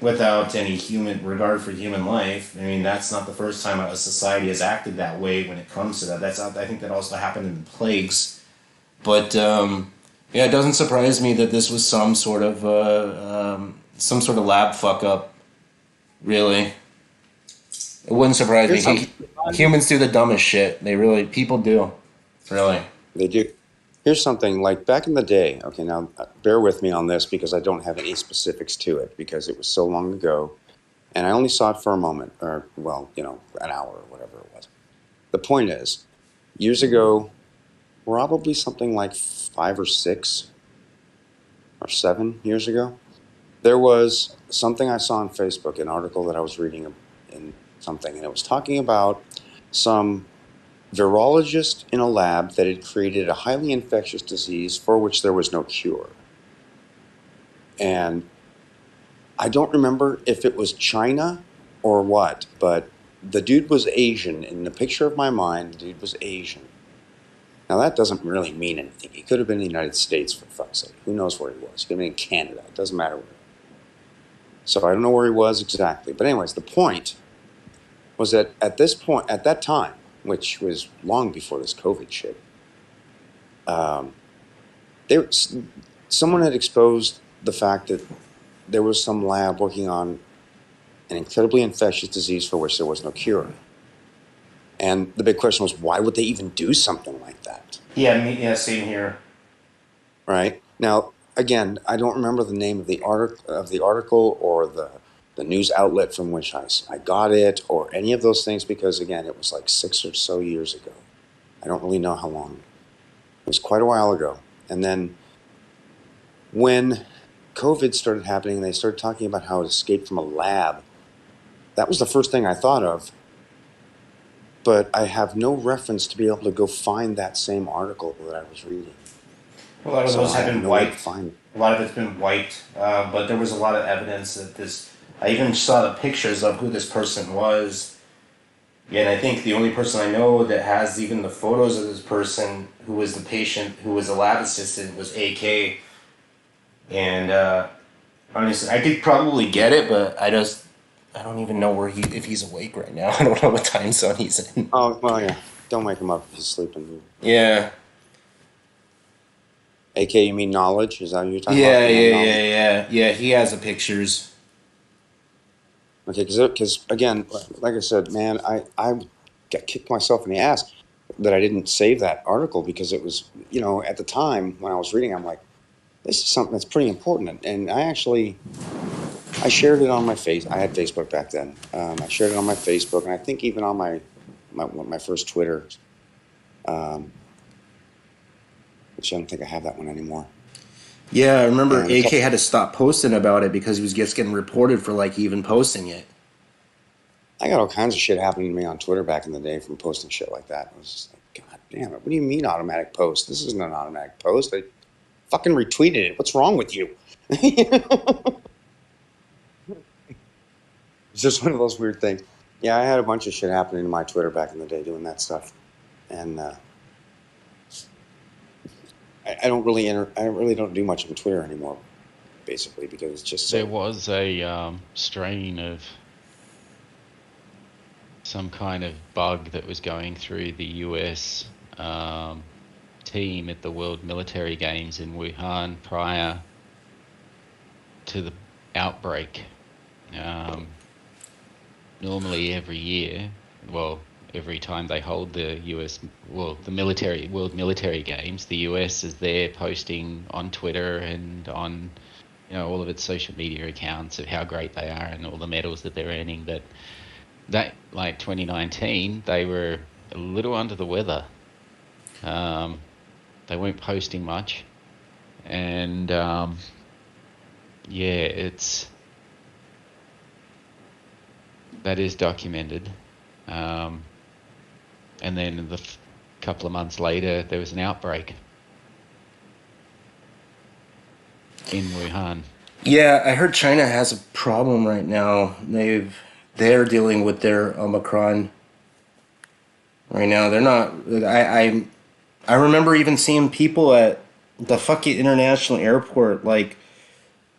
without any regard for human life. I mean, that's not the first time a society has acted that way when it comes to that. I think that also happened in the plagues. But it doesn't surprise me that this was some sort of lab fuck up. Really, it wouldn't surprise me. Humans do the dumbest shit. People do. Really,
they do. Here's something, like back in the day. Okay, now bear with me on this, because I don't have any specifics to it, because it was so long ago, and I only saw it for a moment, or an hour or whatever it was. The point is, years ago, probably something like 5 or 6 or 7 years ago, there was something I saw on Facebook, an article that I was reading in something, and it was talking about some virologist in a lab that had created a highly infectious disease for which there was no cure. And I don't remember if it was China or what, but the dude was Asian. In the picture of my mind, the dude was Asian. Now, that doesn't really mean anything. He could have been in the United States, for fuck's sake. Who knows where he was? He could have been in Canada. It doesn't matter where. So I don't know where he was exactly. But anyways, the point was that at that time, which was long before this COVID shit, someone had exposed the fact that there was some lab working on an incredibly infectious disease for which there was no cure. And the big question was, why would they even do something like that?
Yeah, same here.
Right? Now, again, I don't remember the name of the article or the news outlet from which I got it or any of those things, because, again, it was like 6 or so years ago. I don't really know how long. It was quite a while ago. And then when COVID started happening, they started talking about how it escaped from a lab. That was the first thing I thought of. But I have no reference to be able to go find that same article that I was reading.
A lot of those have been wiped.
A
lot of it's been wiped, but there was a lot of evidence that this. I even saw the pictures of who this person was. Yeah, and I think the only person I know that has even the photos of this person, who was the patient, who was a lab assistant, was AK. And honestly, I could probably get it, but I don't even know if he's awake right now. I don't know what time zone he's in.
Oh, well, yeah. Don't wake him up if he's sleeping.
Yeah.
AK, you mean Knowledge? Is that what you're talking
about? Yeah, he has the pictures.
Okay, because again, like I said, man, I got kicked myself in the ass that I didn't save that article, because it was, at the time when I was reading, I'm like, this is something that's pretty important. And I shared it on my I had Facebook back then. I shared it on my Facebook, and I think even on my first Twitter, which I don't think I have that one anymore.
Yeah, I remember AK had to stop posting about it because he was just getting reported for even posting it.
I got all kinds of shit happening to me on Twitter back in the day from posting shit like that. I was just like, God damn it, what do you mean automatic post? This isn't an automatic post. I fucking retweeted it. What's wrong with you? It's just one of those weird things. Yeah, I had a bunch of shit happening to my Twitter back in the day doing that stuff. And I don't really don't do much on Twitter anymore, basically, because it's just
there was a strain of some kind of bug that was going through the US team at the World Military Games in Wuhan prior to the outbreak. Normally every year, every time they hold the World Military Games, the US is there posting on Twitter and on all of its social media accounts of how great they are and all the medals that they're earning. But that 2019, they were a little under the weather. They weren't posting much, and that is documented. And then couple of months later, there was an outbreak in Wuhan.
Yeah, I heard China has a problem right now. They're dealing with their Omicron right now. They're not. I remember even seeing people at the fucking international airport,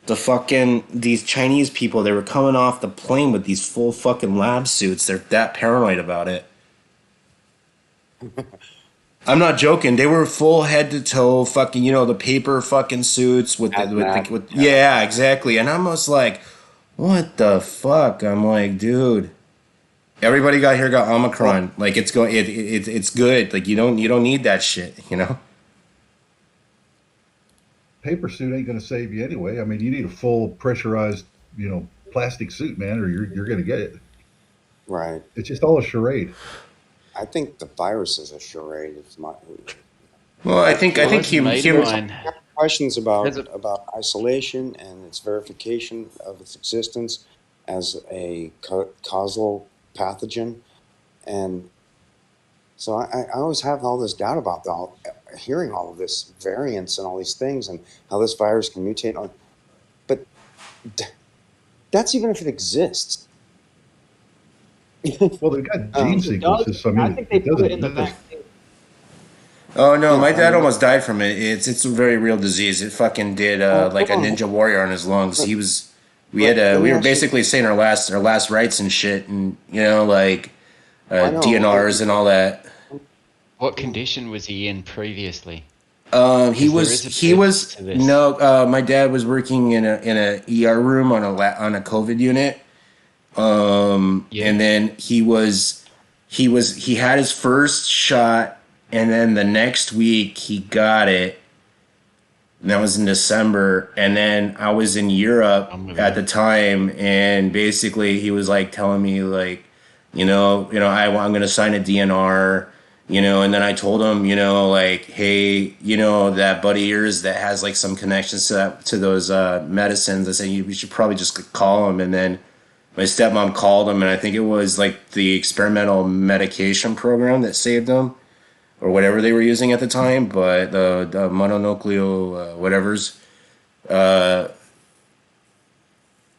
these Chinese people. They were coming off the plane with these full fucking lab suits. They're that paranoid about it. I'm not joking. They were full head to toe, fucking, the paper fucking suits with yeah, exactly. And I'm just like, what the fuck? I'm like, dude, everybody got Omicron. It's good. You don't need that shit,
Paper suit ain't gonna save you anyway. I mean, you need a full pressurized, plastic suit, man, or you're gonna get it.
Right.
It's just all a charade.
I think the virus is a charade.
Well, I think
humans have questions about isolation and its verification of its existence as a causal pathogen, and so I always have all this doubt about hearing all of this variants and all these things and how this virus can mutate. But that's even if it exists.
Well, they've got gene sequences. So, I think they put it in the vaccine.
Oh no,
No,
my
I
dad
mean,
almost died from it. It's a very real disease. It fucking did like a
hold on.
ninja warrior on his lungs.
Let,
He was
let
we
me
were
ask you.
basically saying our last rites and shit, and like
I know.
DNRs and all that.
What condition was he in previously?
He
Because there
was
is a
he
purpose
was
to this.
no. My dad was working in a ER room on on a COVID unit.
Yeah.
And then he had his first shot, and then the next week he got it. And that was in December, and then I was in Europe
I'm with
at
you.
the time, and basically he was like telling me like, I'm gonna sign a DNR, and then I told him, like, hey, that buddy of yours that has like some connections to those medicines. I said you should probably just call him, and then my stepmom called him, and I think it was like the experimental medication program that saved him or whatever they were using at the time, but the mononuclear whatever's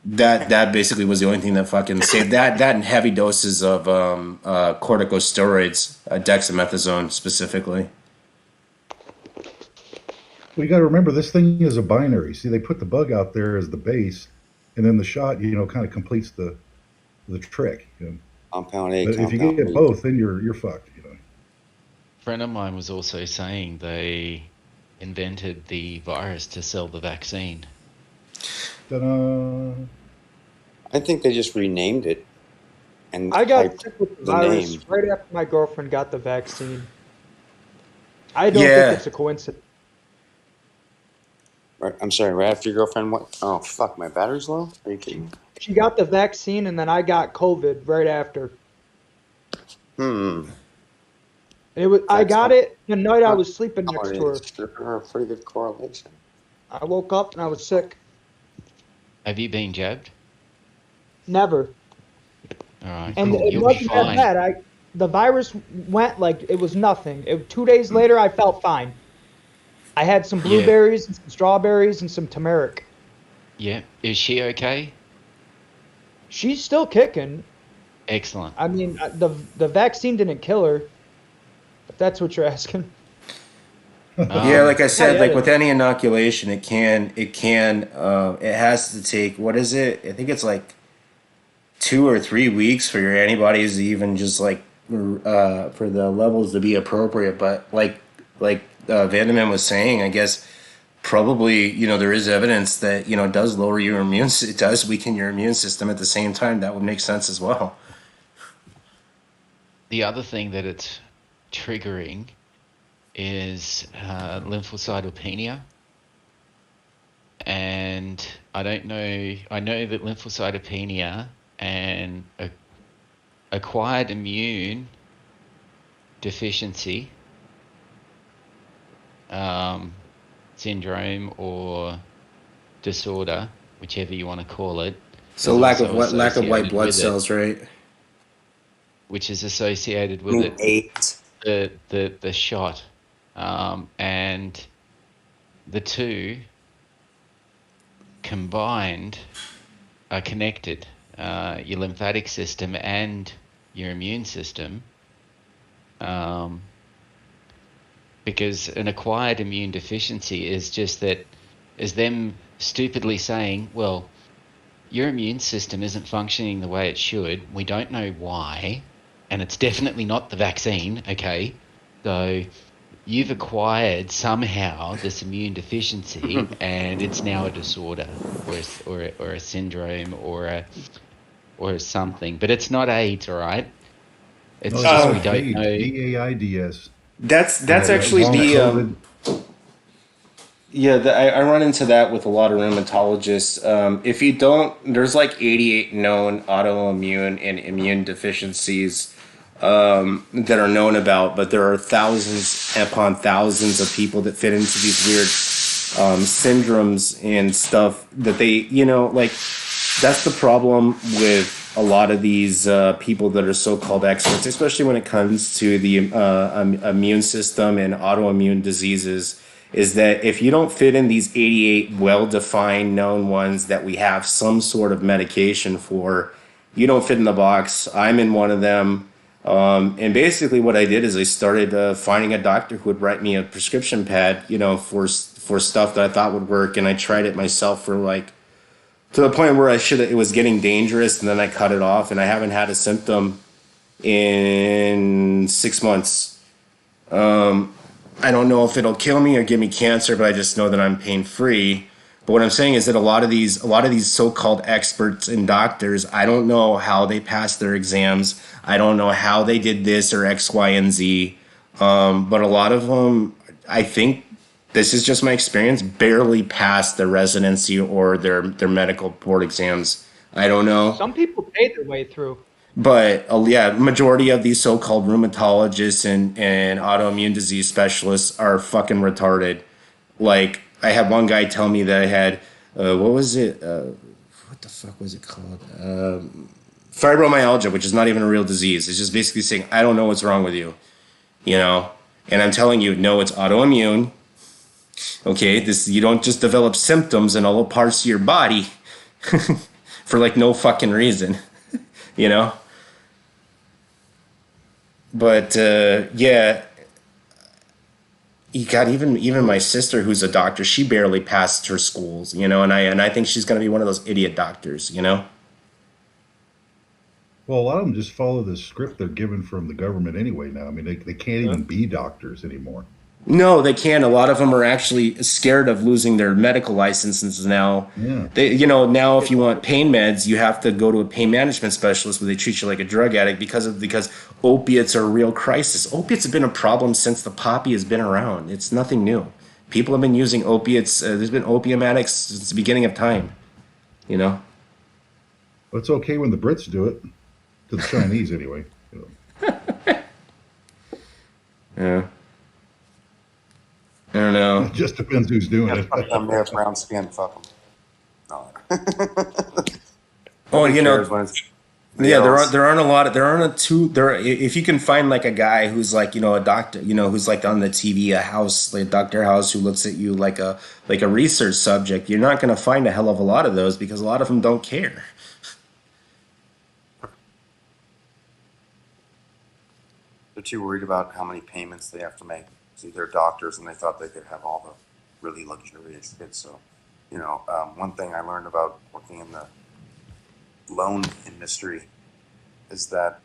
that basically was the only thing that fucking saved that and heavy doses of corticosteroids, dexamethasone specifically.
Well, you got to remember this thing is a binary. See, they put the bug out there as the base, and then the shot, kind of completes the trick.
Compound A,
But if you
compound
get
B.
both, then you're fucked.
A friend of mine was also saying they invented the virus to sell the vaccine.
Ta-da.
I think they just renamed it and
I got
hyped
sick with the
the
virus
name.
right after my girlfriend got the vaccine. I don't
Yeah.
think it's a coincidence.
Right, I'm sorry, right after your girlfriend what? Oh, fuck, my battery's low? Are you kidding me?
She got the vaccine and then I got COVID right after. I
That's
got
not,
it the night I was sleeping
oh,
next
it
to her.
is. There are a pretty good correlation.
I woke up and I was sick.
Have you been jabbed?
Never.
All right,
And
cool.
it
You'll be
wasn't that
fine.
bad. The virus went like it was nothing. 2 days later, I felt fine. I had some
Yeah.
blueberries and some strawberries and some turmeric.
Yeah. Is she okay?
She's still kicking.
Excellent.
I mean, the vaccine didn't kill her. If that's what you're asking.
Yeah, like I said,
yeah,
like
yeah.
with any inoculation, it has to take, what is it? I think it's like 2 or 3 weeks for your antibodies to even just like for the levels to be appropriate. But like Vandeman was saying, I guess probably there is evidence that it does lower your it does weaken your immune system at the same time. That would make sense as well.
The other thing that it's triggering is lymphocytopenia. And I don't know, I know that lymphocytopenia and acquired immune deficiency syndrome or disorder, whichever you want to call it.
So
is
lack
also
of white
associated
blood
with it,
cells, right?
which is associated with
Mean
it,
8.
the shot, and the two combined are connected. Your lymphatic system and your immune system, because an acquired immune deficiency is just that, is them stupidly saying, well, your immune system isn't functioning the way it should. We don't know why, and it's definitely not the vaccine. Okay, so you've acquired somehow this immune deficiency, and it's now a disorder or a syndrome or something. But it's not AIDS, all right? It's
No,
just
it's
we don't
AIDS,
know.
AIDS.
That's
Yeah,
actually
long
the
COVID.
Yeah, I run into that with a lot of rheumatologists. If you don't, there's like 88 known autoimmune and immune deficiencies that are known about, but there are thousands upon thousands of people that fit into these weird syndromes and stuff that they, like that's the problem with a lot of these people that are so-called experts, especially when it comes to the immune system and autoimmune diseases, is that if you don't fit in these 88 well-defined known ones that we have some sort of medication for, you don't fit in the box. I'm in one of them. And basically, what I did is I started finding a doctor who would write me a prescription pad, for stuff that I thought would work, and I tried it myself for like to the point where it was getting dangerous, and then I cut it off, and I haven't had a symptom in 6 months. I don't know if it'll kill me or give me cancer, but I just know that I'm pain free. But what I'm saying is that a lot of these so-called experts and doctors, I don't know how they passed their exams. I don't know how they did this or X, Y, and Z. But a lot of them, I think, this is just my experience, barely passed their residency or their medical board exams. I don't know.
Some people pay their way through.
But yeah, majority of these so-called rheumatologists and autoimmune disease specialists are fucking retarded. Like, I had one guy tell me that I had, what was it? What the fuck was it called? Fibromyalgia, which is not even a real disease. It's just basically saying, I don't know what's wrong with you, And I'm telling you, no, it's autoimmune. Okay, you don't just develop symptoms in all parts of your body for like no fucking reason, But yeah, you got even my sister, who's a doctor, she barely passed her schools, and I think she's gonna be one of those idiot doctors,
Well, a lot of them just follow the script they're given from the government anyway now. I mean, they can't even be doctors anymore.
No, they can't. A lot of them are actually scared of losing their medical licenses now.
Yeah.
Now if you want pain meds, you have to go to a pain management specialist where they treat you like a drug addict because opiates are a real crisis. Opiates have been a problem since the poppy has been around. It's nothing new. People have been using opiates. There's been opium addicts since the beginning of time.
Well, it's okay when the Brits do it, to the Chinese anyway.
Yeah. I don't know.
It just depends who's doing it.
I'm there, brown skin. Fuck them. No.
Oh, yeah, there aren't if you can find like a guy who's like, a doctor, who's like on the TV, like Dr. House, who looks at you like a research subject, you're not going to find a hell of a lot of those because a lot of them don't care.
They're too worried about how many payments they have to make. See, they're doctors and they thought they could have all the really luxurious shit. So, one thing I learned about working in the loan industry is that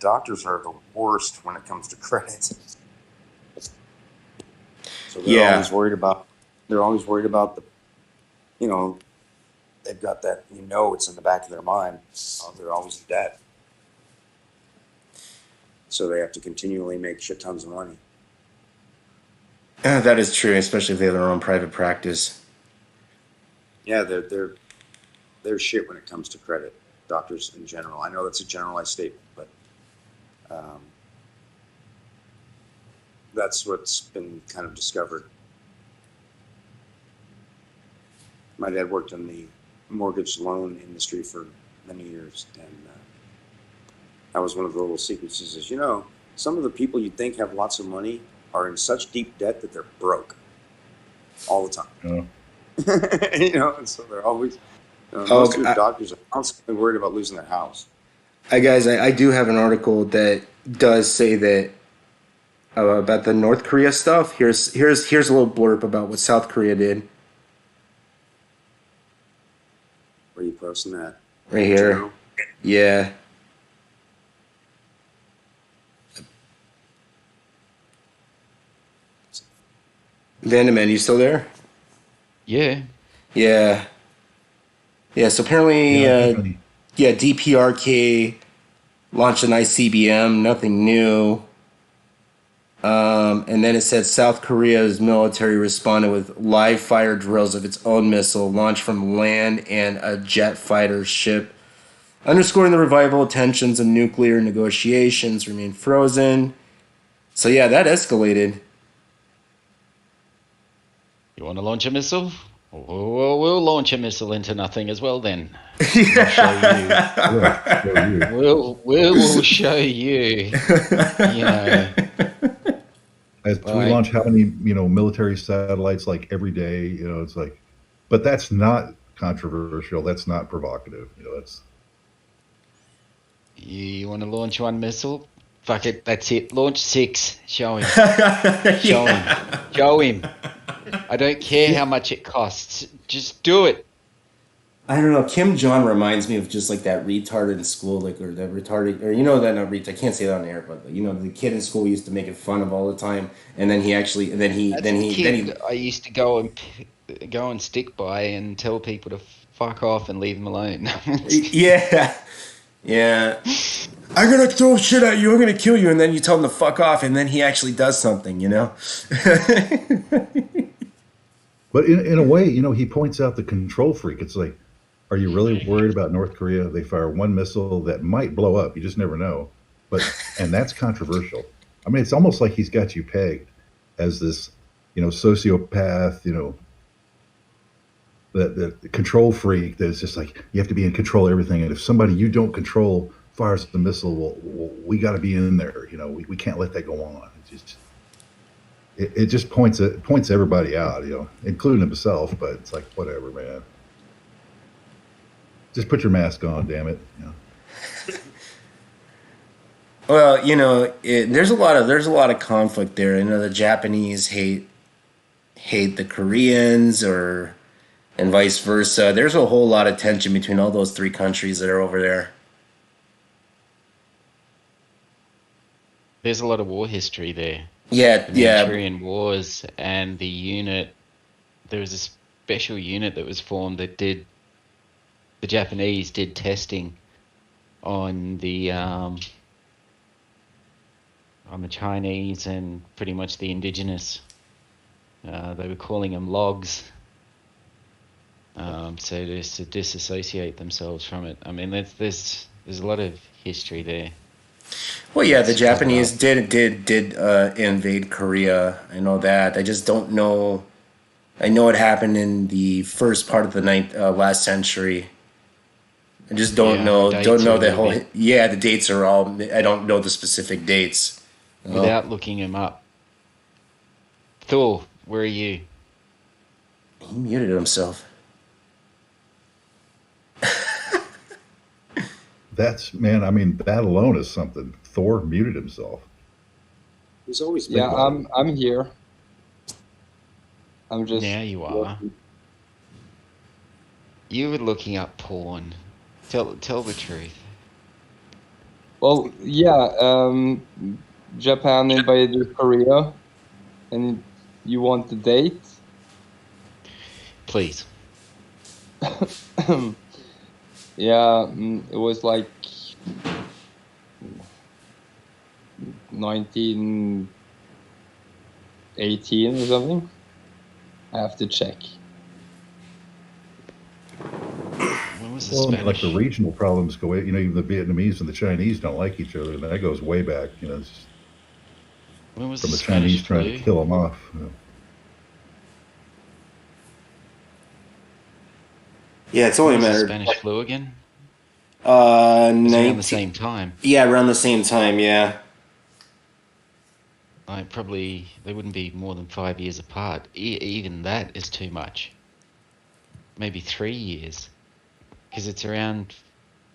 doctors are the worst when it comes to credit. So they're always worried about the, they've got that, it's in the back of their mind. They're always in debt. So they have to continually make shit tons of money.
That is true, especially if they have their own private practice.
Yeah, they're shit when it comes to credit. Doctors in general. I know that's a generalized statement, but that's what's been kind of discovered. My dad worked in the mortgage loan industry for many years, and that was one of the little secrets. He says, some of the people you think have lots of money are in such deep debt that they're broke all the time. And so they're always, most of the doctors are constantly worried about losing their house.
Guys, I do have an article that does say that about the North Korea stuff. Here's a little blurb about what South Korea did.
Where are you posting that?
Right here. Journal? Yeah. Vandeman, you still there?
Yeah.
Yeah. Yeah, so apparently, DPRK launched an ICBM, nothing new. And then it said South Korea's military responded with live fire drills of its own missile launched from land and a jet fighter ship, underscoring the revival of tensions and nuclear negotiations remain frozen. So yeah, that escalated.
You want to launch a missile? Well, we'll launch a missile into nothing as well then. We'll show you.
We launch how many, military satellites like every day, it's like, but that's not controversial. That's not provocative.
You want to launch one missile? Fuck it, that's it. Launch 6. Show him.
Yeah.
Show him. I don't care how much it costs. Just do it.
I don't know. Kim Jong reminds me of just like that retard in school, like or that retarded, or that not retard. I can't say that on air, but the kid in school we used to make it fun of all the time, and then he actually, and then he,
That's
then
a
he,
kid
then he.
I used to go and stick by and tell people to fuck off and leave them alone.
Yeah, yeah. I'm gonna throw shit at you. I'm gonna kill you, and then you tell him to fuck off, and then he actually does something.
But in a way, he points out the control freak. It's like, are you really worried about North Korea? They fire one missile that might blow up. You just never know. And that's controversial. I mean, it's almost like he's got you pegged as this, sociopath, the control freak that's just like, you have to be in control of everything. And if somebody you don't control fires the missile, well we got to be in there. We can't let that go on. It just points everybody out, including himself. But it's like, whatever, man. Just put your mask on, damn it.
Well, there's a lot of conflict there. The Japanese hate the Koreans, and vice versa. There's a whole lot of tension between all those three countries that are over there.
There's a lot of war history there.
Yeah,
The
yeah.
Manchurian Wars and the unit. There was a special unit that was formed that the Japanese did testing on the Chinese and pretty much the indigenous. They were calling them logs. So just to disassociate themselves from it. I mean, there's a lot of history there.
Well, yeah, the Japanese did invade Korea. I know that. I just don't know. I know it happened in the first part of the last century. I just don't know. Don't know the whole. Yeah, the dates are all. I don't know the specific dates.
Without looking them up. Thor, where are you?
He muted himself.
That alone is something. Thor muted himself.
He's always been.
Yeah, I'm here. I'm just.
Now you are. You were looking up porn. Tell the truth.
Well, yeah. Japan invaded Korea, and you want the date?
Please.
Yeah, it was like 1918 or something. I have to check.
When was the
Well,
Spanish?
like the regional problems go, even the Vietnamese and the Chinese don't like each other, and that goes way back, it's
When was
from
the
the Chinese
Spanish
trying
flu?
to kill them off.
Yeah, it's only a
When was
matter.
the Spanish flu again? It
Uh,
was around
19
the same time.
Yeah, around the same time. Yeah.
Probably they wouldn't be more than 5 years apart. Even that is too much. Maybe 3 years, because it's around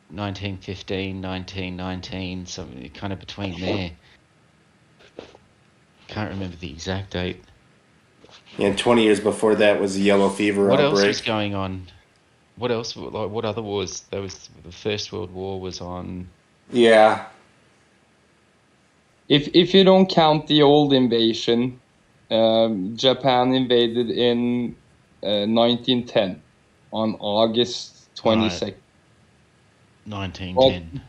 1915, 1919, something kind of between there. Can't remember the exact date.
Yeah, 20 years before that was the yellow fever
What else
outbreak.
was going on? What else? Like, what other wars? There was the First World War was on.
Yeah.
If you don't count the old invasion, Japan invaded in 1910 on August 22nd.
1910.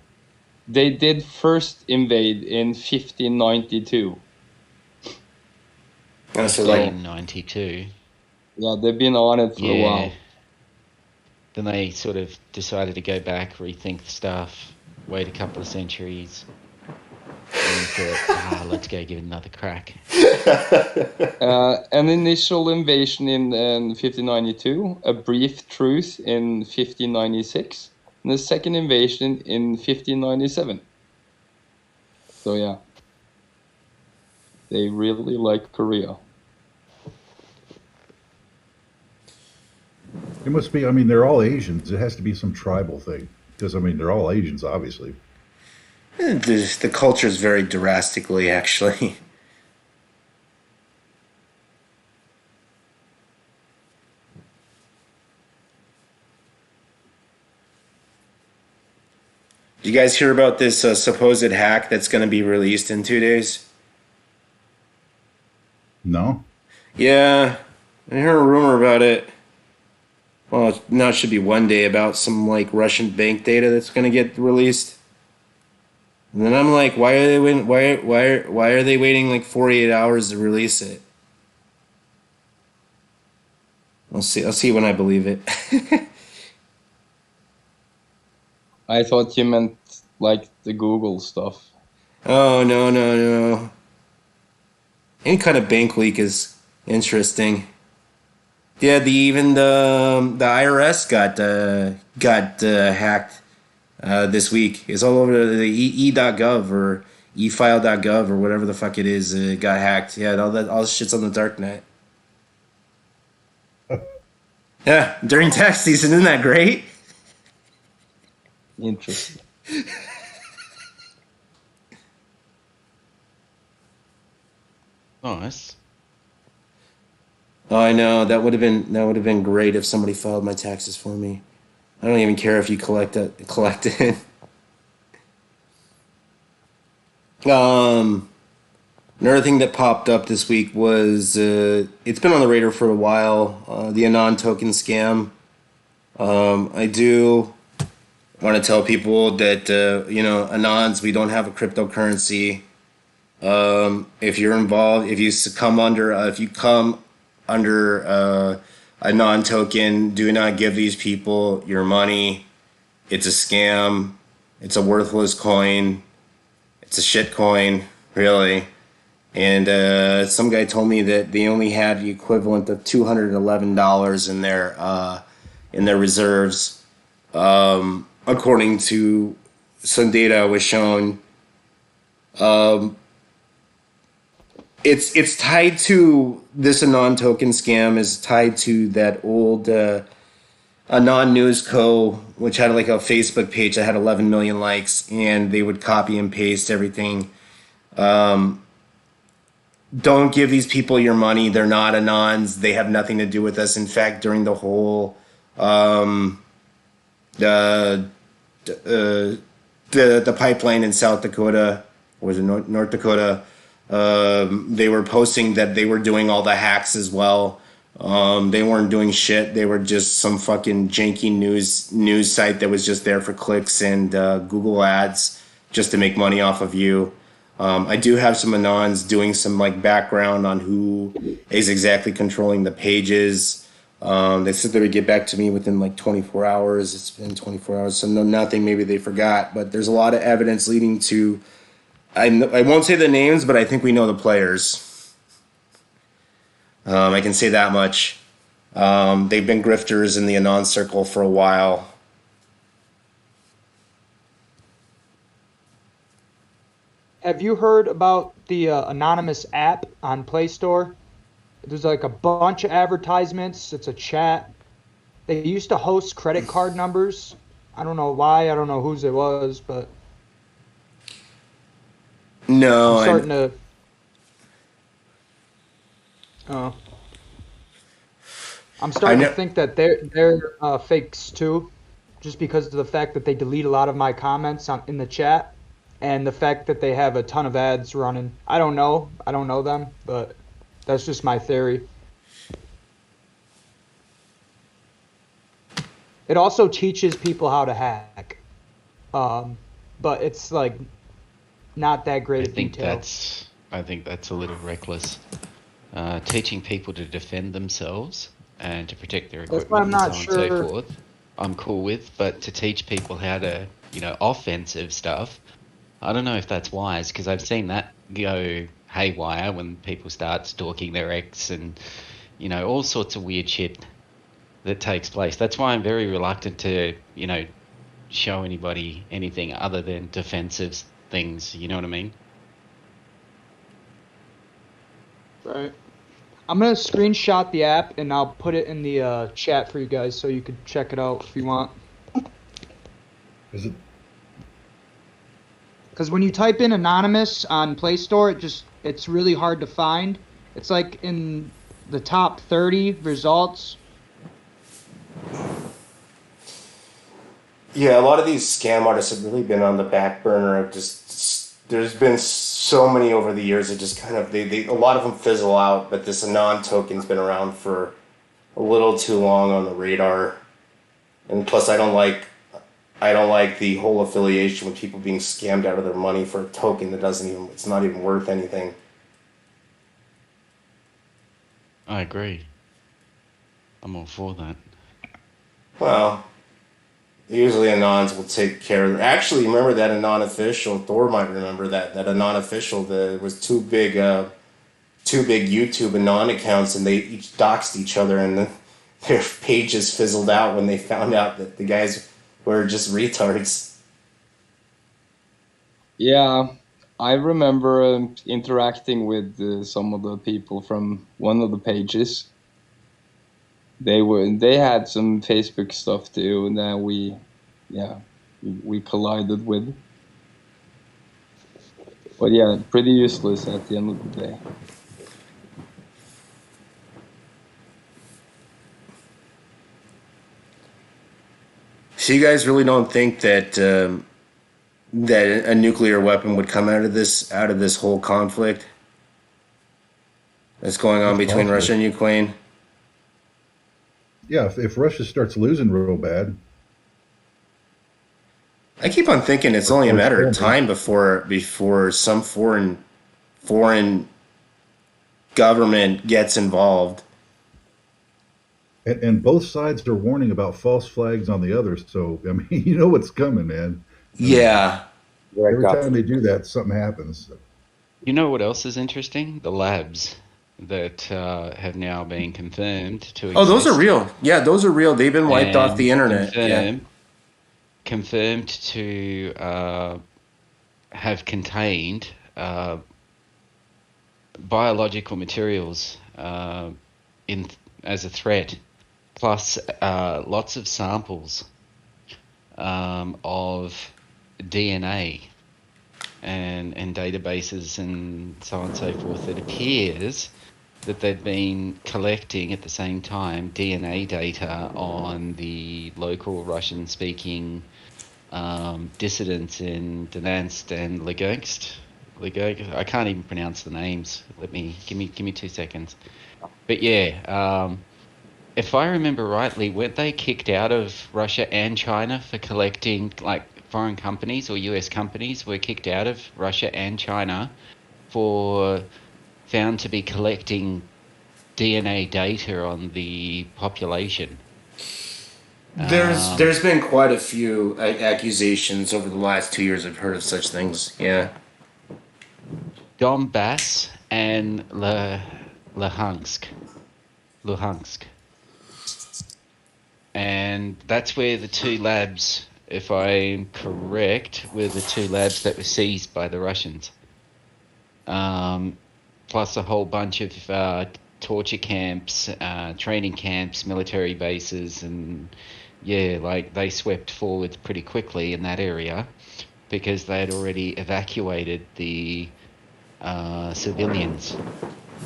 They did first invade in 1592.
And so like
1592.
Yeah, they've been on it for a while.
Then they sort of decided to go back, rethink the stuff, wait a couple of centuries, and thought, let's go give it another crack.
An initial invasion in 1592, a brief truce in 1596, and the second invasion in 1597. So yeah, they really like Korea.
It must be. I mean, they're all Asians. It has to be some tribal thing because they're all Asians, obviously.
The culture is very drastically, actually. Did you guys hear about this supposed hack that's going to be released in 2 days?
No?
Yeah, I heard a rumor about it. Well, now it should be one day about some like Russian bank data that's going to get released. And then I'm like, why are they waiting? Why are they waiting like 48 hours to release it? I'll see. I'll see when I believe it.
I thought you meant like the Google stuff.
Oh no. Any kind of bank leak is interesting. Yeah, the IRS got hacked this week. It's all over the e.gov or efile.gov or whatever the fuck it is. Got hacked. Yeah, all this shit's on the dark net. Yeah, during tax season, isn't that great?
Interesting.
Nice.
Oh, I know that would have been great if somebody filed my taxes for me. I don't even care if you collect it. Another thing that popped up this week was it's been on the radar for a while. The Anon token scam. I do want to tell people that Anons, we don't have a cryptocurrency. If you're involved, if you come under a non-token, do not give these people your money. It's a scam. It's a worthless coin. It's a shit coin, really. And some guy told me that they only had the equivalent of $211 in their reserves, according to some data I was shown. It's tied to this Anon token scam is tied to that old Anon News Co., which had like a Facebook page that had 11 million likes, and they would copy and paste everything. Don't give these people your money. They're not Anons. They have nothing to do with us. In fact, during the whole the pipeline in South Dakota, or was it North Dakota? They were posting that they were doing all the hacks as well. They weren't doing shit. They were just some fucking janky news site that was just there for clicks and Google ads just to make money off of you. I do have some Anons doing some like background on who is exactly controlling the pages. They said they would get back to me within like 24 hours. It's been 24 hours, so no, nothing. Maybe they forgot, but there's a lot of evidence leading to. I won't say the names, but I think we know the players. I can say that much. They've been grifters in the Anon circle for a while.
Have you heard about the anonymous app on Play Store? There's like a bunch of advertisements. It's a chat. They used to host credit card numbers. I don't know why. I don't know whose it was, but
No,
I'm starting to. I'm starting to think that they're fakes too, just because of the fact that they delete a lot of my comments in the chat, and the fact that they have a ton of ads running. I don't know them, but that's just my theory. It also teaches people how to hack, but it's like not that great of detail.
I think that's a little reckless. Teaching people to defend themselves and to protect their equipment and so on and so forth, I'm cool with. But to teach people how to, offensive stuff, I don't know if that's wise, because I've seen that go haywire when people start stalking their ex and, all sorts of weird shit that takes place. That's why I'm very reluctant to, show anybody anything other than defensive things. You know what I mean?
Right. I'm gonna screenshot the app and I'll put it in the chat for you guys so you could check it out if you want.
Is it?
Because when you type in anonymous on Play Store, it's really hard to find. It's like in the top 30 results.
Yeah, a lot of these scam artists have really been on the back burner of there's been so many over the years that just kind of, a lot of them fizzle out, but this Anon token's been around for a little too long on the radar. And plus I don't like the whole affiliation with people being scammed out of their money for a token that it's not even worth anything.
I agree. I'm all for that.
Well, usually Anons will take care of it. Actually, remember that Anon official, Thor might remember that Anon official, there was two big YouTube Anon accounts, and they each doxed each other, and their pages fizzled out when they found out that the guys were just retards.
Yeah, I remember interacting with some of the people from one of the pages. They had some Facebook stuff too, and then we collided with. But yeah, pretty useless at the end of the day.
So you guys really don't think that that a nuclear weapon would come out of this whole conflict that's going on between Russia and Ukraine?
Yeah, if Russia starts losing real bad.
I keep on thinking it's only a matter of time before some foreign government gets involved.
And both sides are warning about false flags on the others. So, I mean, you know what's coming, man.
Yeah.
Every time they do that, something happens.
You know what else is interesting? The labs that have now been confirmed to exist.
Oh, those are real. Yeah, those are real. They've been wiped off the internet.
Confirmed to have contained biological materials as a threat, plus lots of samples of DNA and databases and so on and so forth. It appears that they've been collecting at the same time DNA data on the local Russian-speaking dissidents in Donetsk and Lugansk. I can't even pronounce the names. Give me 2 seconds. But yeah, if I remember rightly, weren't they kicked out of Russia and China for collecting, like foreign companies or US companies were kicked out of Russia and China for found to be collecting DNA data on the population?
There's been quite a few accusations over the last 2 years. I've heard of such things. Yeah.
Donbass and Luhansk. And that's where the two labs, if I'm correct, were the two labs that were seized by the Russians. Plus a whole bunch of torture camps, training camps, military bases, and yeah, like they swept forward pretty quickly in that area because they had already evacuated the civilians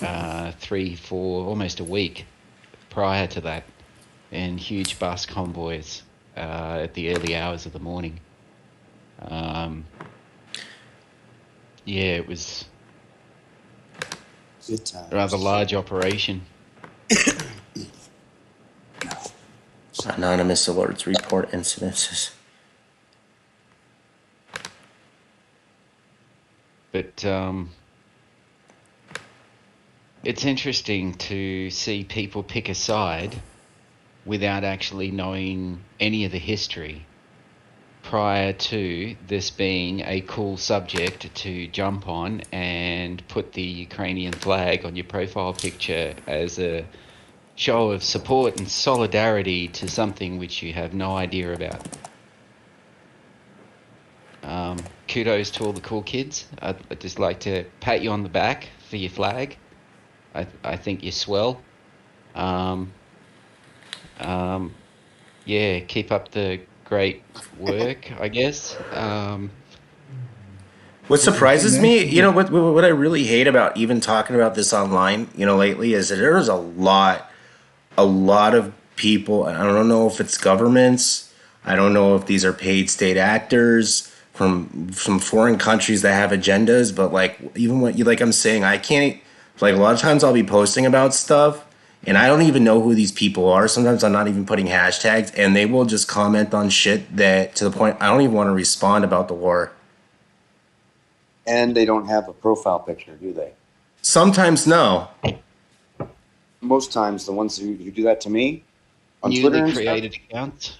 3, 4, almost a week prior to that in huge bus convoys at the early hours of the morning. Yeah, it was a rather large operation.
Anonymous alerts report incidences.
But it's interesting to see people pick a side without actually knowing any of the history prior to this being a cool subject to jump on and put the Ukrainian flag on your profile picture as a show of support and solidarity to something which you have no idea about. Kudos to all the cool kids. I'd just like to pat you on the back for your flag. I think you're swell. Yeah, keep up the great work, I guess.
What
Well, see,
surprises me, what I really hate about even talking about this online, lately is that there's a lot of people. I don't know if it's governments. I don't know if these are paid state actors from foreign countries that have agendas. But like, even what you like, I'm saying, I can't. Like a lot of times, I'll be posting about stuff, and I don't even know who these people are. Sometimes I'm not even putting hashtags, and they will just comment on shit that to the point I don't even want to respond about the war.
And they don't have a profile picture, do they?
Sometimes no.
Most times, the ones who do that to me on
Newly
Twitter and
created
stuff,
accounts.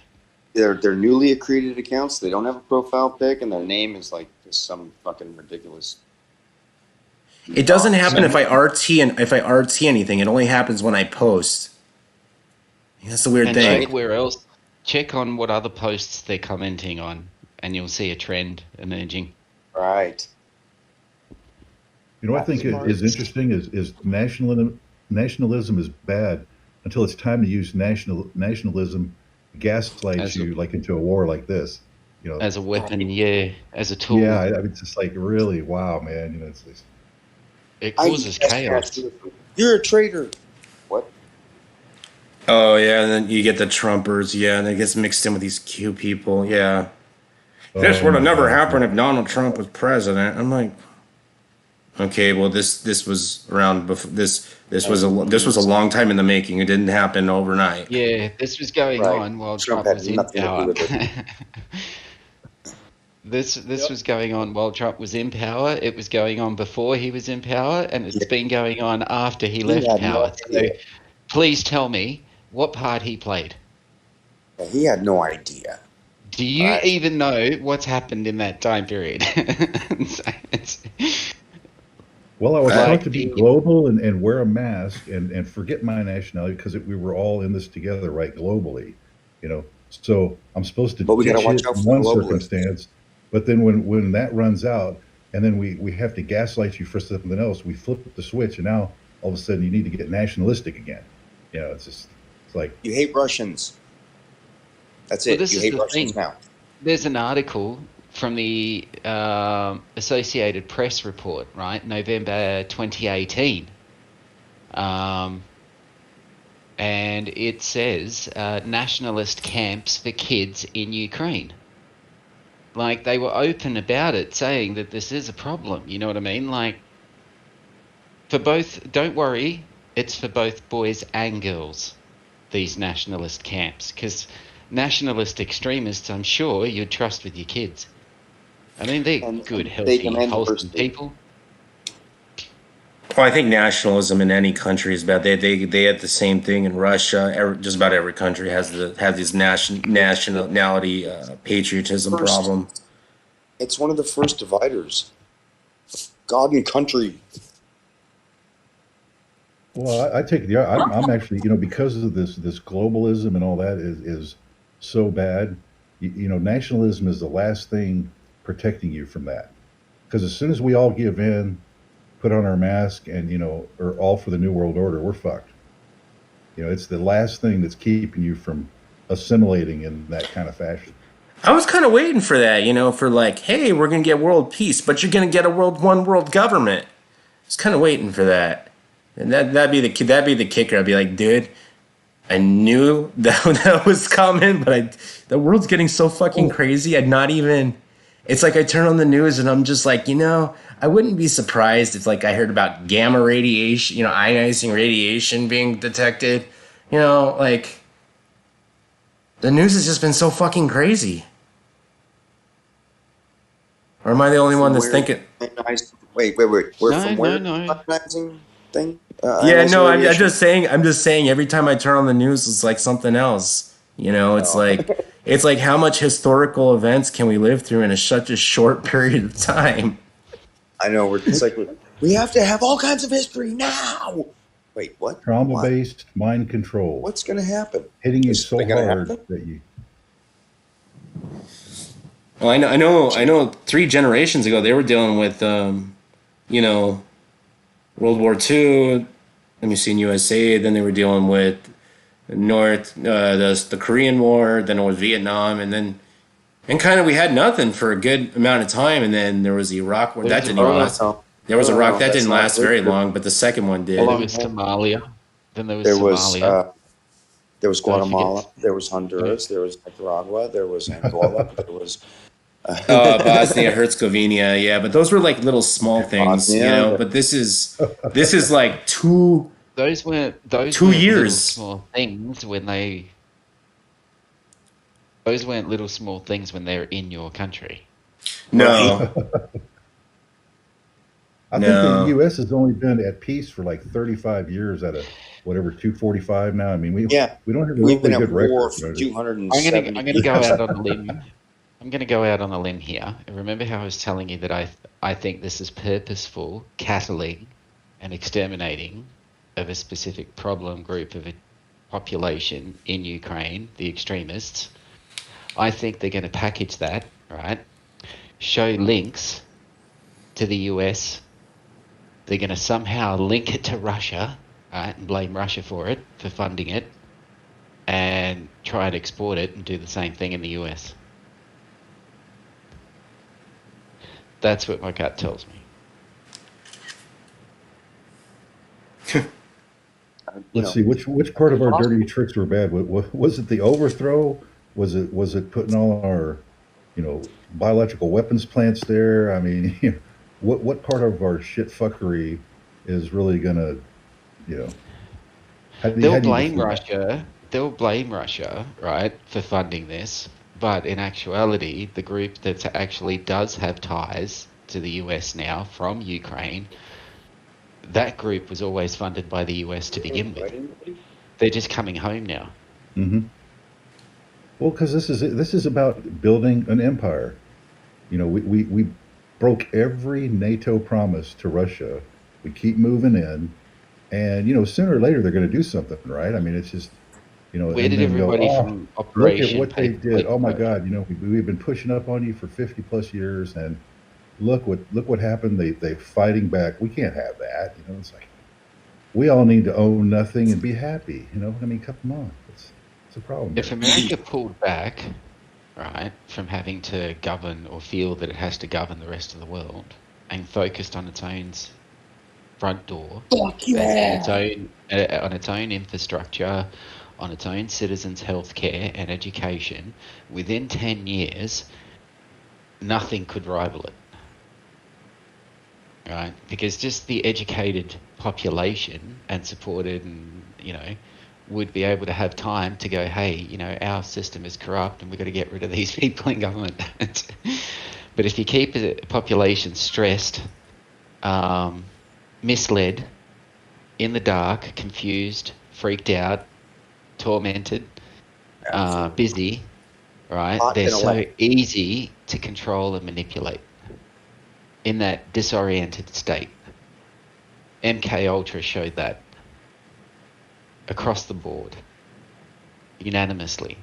they're newly created accounts. They don't have a profile pic, and their name is like just some fucking ridiculous.
It doesn't happen if I RT anything. It only happens when I post. That's the weird
And
thing.
check where else. Check on what other posts they're commenting on, and you'll see a trend emerging.
Right.
You know what I think is interesting is nationalism is bad until it's time to use nationalism to gaslight you like into a war like this.
As a weapon, yeah, as a tool.
Yeah, I mean, it's just like really, wow, man.
It causes chaos.
You're a traitor. What?
Oh yeah, and then you get the Trumpers, yeah, and it gets mixed in with these Q people, yeah. This would have never happened if Donald Trump was president. I'm like, okay, well this was around before this was a long time in the making. It didn't happen overnight.
Yeah, this was going on while Trump was in power. This was going on while Trump was in power. It was going on before he was in power, and it's been going on after he left power. So please tell me what part he played.
He had no idea.
Do you even know what's happened in that time period?
Well, I was taught to be global and wear a mask and forget my nationality because we were all in this together, right? Globally, So I'm supposed to
But we gotta watch out for
one
globalists.
circumstance, but then when that runs out, and then we have to gaslight you for something else, we flip the switch, and now all of a sudden you need to get nationalistic again. It's like
You hate Russians. That's
Well,
it.
this
You
is
hate
the
Russians
thing.
now.
There's an article from the Associated Press report, right? November 2018. And it says nationalist camps for kids in Ukraine. Like, they were open about it, saying that this is a problem. You know what I mean? Like, for both, don't worry, it's for both boys and girls, these nationalist camps. Because nationalist extremists, I'm sure you'd trust with your kids. I mean, they're good, healthy, wholesome people.
Well, I think nationalism in any country is bad. They had the same thing in Russia. Just about every country has this nationality patriotism problem.
It's one of the first dividers. God and country.
Well, I take I'm actually, because of this globalism and all that is so bad. Nationalism is the last thing protecting you from that, because as soon as we all give in, put on our mask, and are all for the New World Order, we're fucked. It's the last thing that's keeping you from assimilating in that kind of fashion.
I was kind of waiting for that, for like, hey, we're gonna get world peace, but you're gonna get one world government. I was kind of waiting for that, and that'd be the kicker. I'd be like, dude, I knew that was coming, but the world's getting so fucking crazy. It's like I turn on the news and I'm just like, I wouldn't be surprised if like I heard about gamma radiation, ionizing radiation being detected. Like the news has just been so fucking crazy. Or am I the only one that's thinking?
Wait. We're from where?
No.
Ionizing thing?
I'm just saying. Every time I turn on the news, it's like something else. It's like how much historical events can we live through in such a short period of time?
I know. It's like we have to have all kinds of history now. Wait, what?
Trauma-based mind control.
What's going to happen?
Hitting you so hard that you.
Well, I know. 3 generations ago, they were dealing with, World War II. Let me see, in USA. Then they were dealing with the Korean War. Then it was Vietnam, and then And kind of, we had nothing for a good amount of time, and then there was the Iraq war. That didn't even last. There was Iraq that didn't last very long, but the second one did.
There was Somalia. Then there was Somalia.
There was Guatemala. There was Honduras. There was Nicaragua. There was Angola. There was
Bosnia, Herzegovina. Yeah, but those were like little small things, you know. But this is like two.
Those weren't
2 years.
Small things when they. Those weren't little small things when they're in your country.
No.
I think the U.S. has only been at peace for like 35 years out of whatever 245 now. I mean, we don't have a really good record.
For 270.
I'm gonna go out on a limb. I'm gonna go out on a limb here. Remember how I was telling you that I think this is purposeful cattling and exterminating of a specific problem group of a population in Ukraine, the extremists. I think they're going to package that, right? Show links to the US. They're going to somehow link it to Russia, right? And blame Russia for it, for funding it, and try and export it and do the same thing in the US. That's what my gut tells me.
Let's see, which part of our dirty tricks were bad? Was it the overthrow? Was it putting all our, biological weapons plants there? I mean, what part of our shit fuckery is really gonna,
They'll blame Russia. They'll blame Russia, right, for funding this. But in actuality, the group that actually does have ties to the US now from Ukraine, that group was always funded by the US to begin with. They're just coming home now.
Mm-hmm. Well, because this is about building an empire. We broke every NATO promise to Russia. We keep moving in, and sooner or later they're going to do something, right? I mean, it's just
where did everybody from Operation?
Look at what they did. Oh my God! We've been pushing up on you for 50 plus years, and look what happened. They fighting back. We can't have that. It's like we all need to own nothing and be happy. I mean, come on. It's a problem.
If America pulled back, right, from having to govern or feel that it has to govern the rest of the world and focused on its own front door, on its own infrastructure, on its own citizens' healthcare and education, within 10 years, nothing could rival it. Right? Because just the educated population and supported and, would be able to have time to go, hey, our system is corrupt and we've got to get rid of these people in government. But if you keep a population stressed, misled, in the dark, confused, freaked out, tormented, busy, right? They're so easy to control and manipulate in that disoriented state. MK Ultra showed that across the board, unanimously.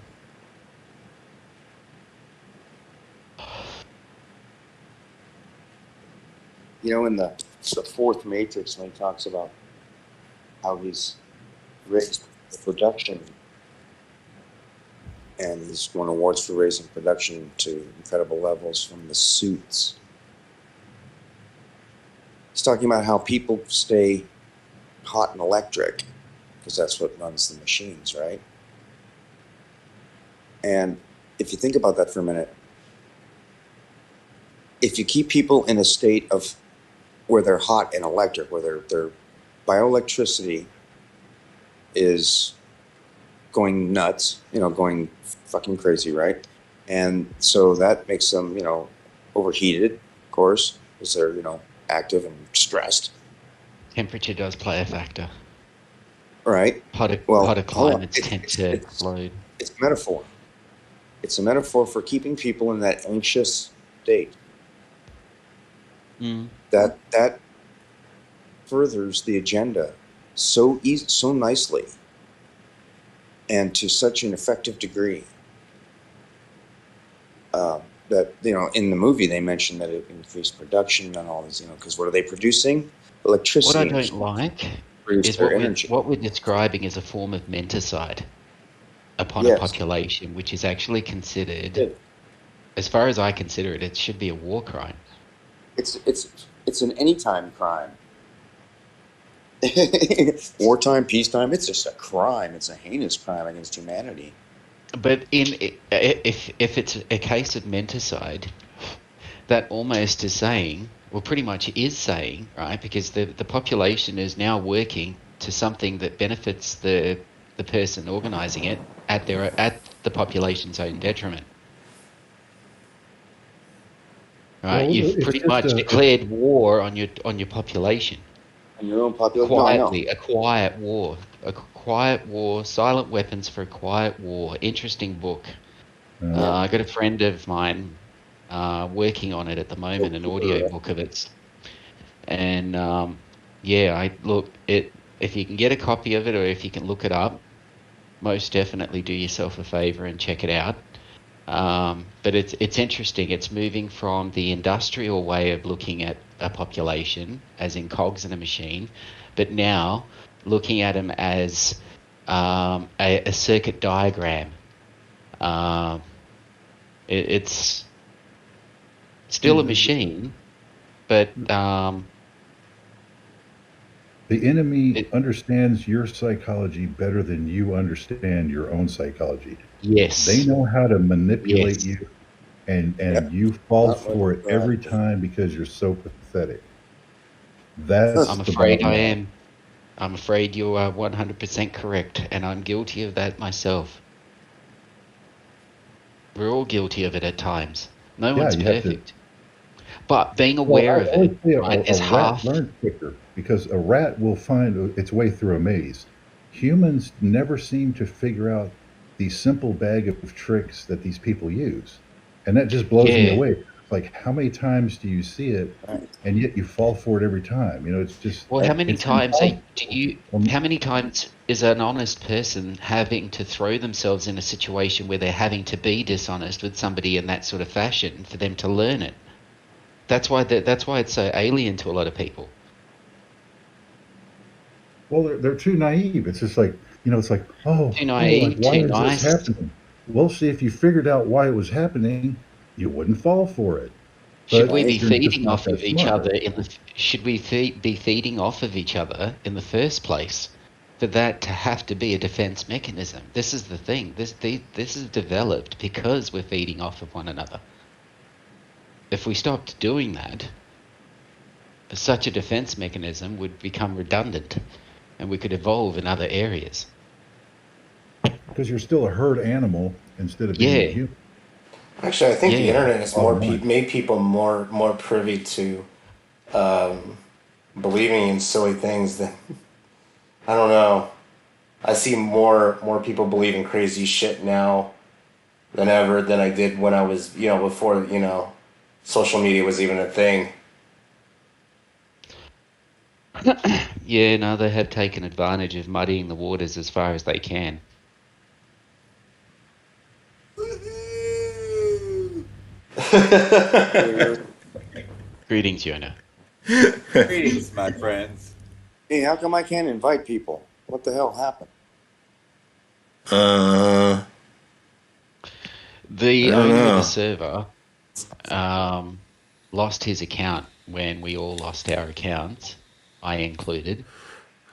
In the fourth Matrix, when he talks about how he's raised the production and he's won awards for raising production to incredible levels from the suits. He's talking about how people stay hot and electric because that's what runs the machines, right? And if you think about that for a minute, if you keep people in a state of where they're hot and electric, where their bioelectricity is going nuts, going fucking crazy, right? And so that makes them, overheated, of course, because they're, active and stressed.
Temperature does play a factor.
Right.
Hotter climates tend to explode.
It's a metaphor. It's a metaphor for keeping people in that anxious state. That furthers the agenda so nicely and to such an effective degree that in the movie they mentioned that it increased production and all this, because what are they producing? Electricity.
What I don't like is what we're describing as a form of menticide upon a population which is actually considered as far as I consider it, it should be a war crime.
It's an anytime crime. Wartime, peacetime, it's just a crime. It's a heinous crime against humanity.
But if it's a case of menticide, that almost is saying, well, pretty much is saying, right? Because the population is now working to something that benefits the person organising it at the population's own detriment. Right?
Well,
You've
it's
pretty
just
much declared war on your population.
And your own population.
Quietly, a quiet war, silent weapons for a quiet war. Interesting book. I got a friend of mine working on it at the moment, an audio book of it. And if you can get a copy of it, or if you can look it up, most definitely do yourself a favor and check it out. But it's interesting. It's moving from the industrial way of looking at a population, as in cogs in a machine, but now looking at them as a circuit diagram. It's still a machine, but
the enemy understands your psychology better than you understand your own psychology.
Yes.
They know how to manipulate you, and you fall for it every time because you're so pathetic.
I'm afraid I am. I'm afraid you are 100% correct, and I'm guilty of that myself. We're all guilty of it at times. No one's perfect. But being aware of it is half.
Learns quicker, because a rat will find its way through a maze. Humans never seem to figure out the simple bag of tricks that these people use, and that just blows me away. Like, how many times do you see it, and yet you fall for it every time? It's just.
Well, how many times How many times is an honest person having to throw themselves in a situation where they're having to be dishonest with somebody in that sort of fashion for them to learn it? That's why it's so alien to a lot of people.
Well, they're too naive. It's just like, it's like,
too naive,
why
too
is
nice.
this happening? Well, see, if you figured out why it was happening, you wouldn't fall for it.
Should we be feeding off of each other should we be feeding off of each other in the first place? For that to have to be a defense mechanism. This is the thing. This is developed because we're feeding off of one another. If we stopped doing that, such a defense mechanism would become redundant, and we could evolve in other areas.
Because you're still a herd animal instead of being a human.
Actually, I think the internet has made people more privy to believing in silly things than, I don't know. I see more people believe in crazy shit now than ever than I did when I was, before, social media was even a thing.
Yeah, no, they have taken advantage of muddying the waters as far as they can. Greetings, Yona.
Greetings, my friends.
Hey, how come I can't invite people? What the hell happened?
The owner of the server lost his account when we all lost our accounts, I included,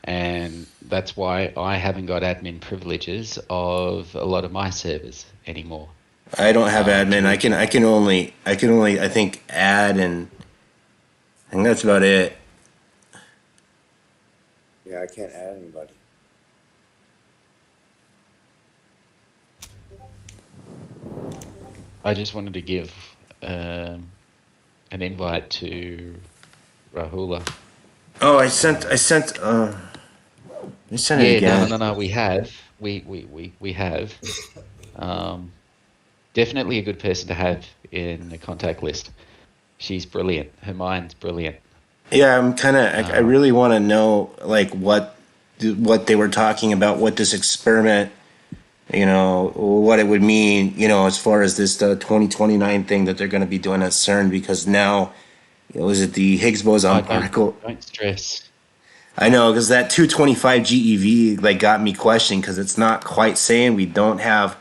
and that's why I haven't got admin privileges of a lot of my servers anymore.
I don't have admin. I can only I think add, and I think that's about it.
Yeah, I can't add anybody.
I just wanted to give an invite to Rahula.
Oh, I sent it again.
No, we have. We have. Definitely a good person to have in the contact list. She's brilliant. Her mind's brilliant.
Yeah, I really want to know, like, what they were talking about, what this experiment, what it would mean, as far as this 2029 thing that they're going to be doing at CERN, because now, was it the Higgs boson particle?
Don't stress.
I know, because that 225 GeV got me questioning, because it's not quite saying we don't have.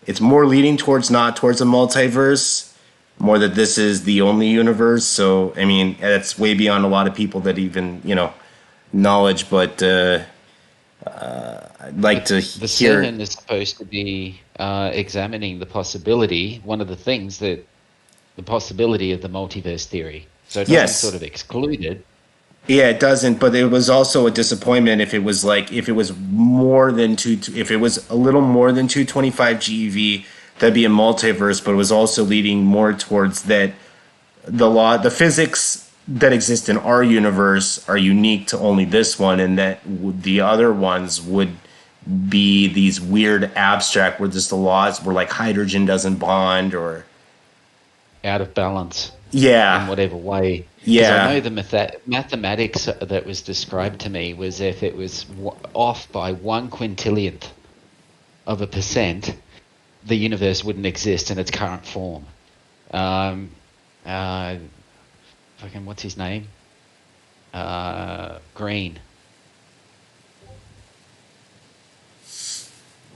It's more leading towards not towards a multiverse, more that this is the only universe. So I mean, that's way beyond a lot of people that even knowledge. But I'd like to
The
hear.
sermon is supposed to be examining the possibility. One of the things that the possibility of the multiverse theory. So it doesn't
Yes.
sort of exclude it.
Yeah, it doesn't, but it was also a disappointment if it was more than if it was a little more than 225 GeV, that'd be a multiverse, but it was also leading more towards that the physics that exist in our universe are unique to only this one, and that the other ones would be these weird abstract where just the laws where like hydrogen doesn't bond or
Out of balance in
yeah,
whatever way. 'Cause
yeah.
I know the mathematics that was described to me was if it was off by 1/quintillionth of a percent, the universe wouldn't exist in its current form. Fucking what's his name? Green.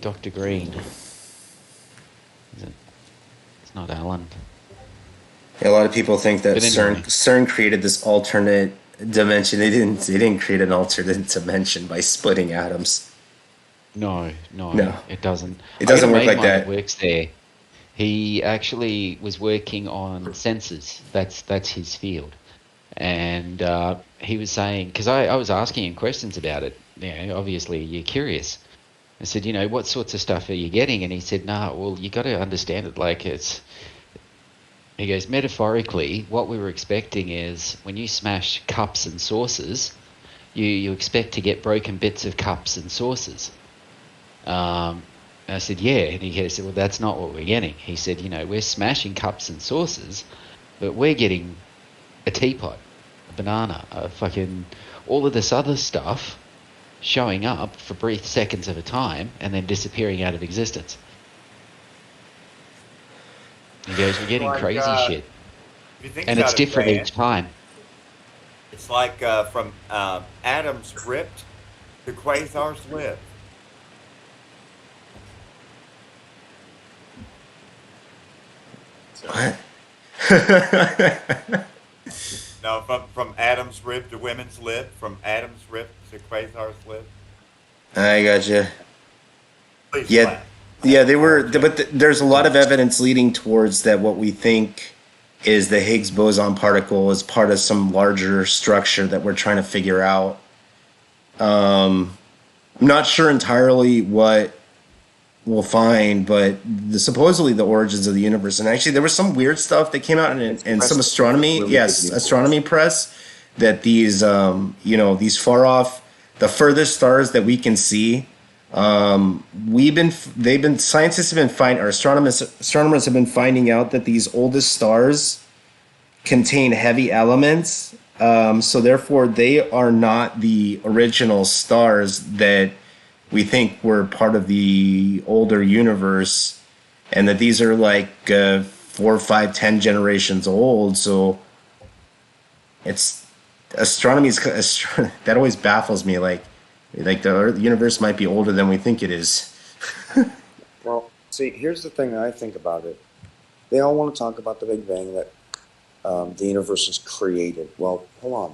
Dr. Green. Is it? It's not Alan.
A lot of people think that
But anyway.
CERN created this alternate dimension. They didn't create an alternate dimension by splitting atoms.
No,
No.
it doesn't.
It doesn't
I got a
work
mate
like
of mine
that.
Works there. He actually was working on sensors. That's his field, and he was saying, because I was asking him questions about it. Obviously you're curious. I said, what sorts of stuff are you getting? And he said, nah, well, you got to understand it like it's. He goes, metaphorically, what we were expecting is when you smash cups and saucers, you expect to get broken bits of cups and saucers. And I said, yeah. And he said, well, that's not what we're getting. He said, we're smashing cups and saucers, but we're getting a teapot, a banana, all of this other stuff showing up for brief seconds at a time and then disappearing out of existence. He goes, we're getting
Like,
crazy shit.
If you think
And it's
about it,
different
Dan,
each time.
it's like from atoms ripped to quasars live.
What?
No, from atoms ripped to women's lip, from atoms ripped to quasars live.
I gotcha.
Please
Yeah,
clap.
yeah. There's a lot of evidence leading towards that. What we think is the Higgs boson particle is part of some larger structure that we're trying to figure out. I'm not sure entirely what we'll find, but supposedly the origins of the universe. And actually, there was some weird stuff that came out in some astronomy, astronomy press, that these far off, the furthest stars that we can see, scientists have been finding, or astronomers have been finding out that these oldest stars contain heavy elements. So therefore, they are not the original stars that we think were part of the older universe, and that these are like 4, 5, 10 generations old. So it's that always baffles me. Like the universe might be older than we think it is.
Well, see, here's the thing that I think about it. They all want to talk about the Big Bang, that the universe is created. Well, hold on.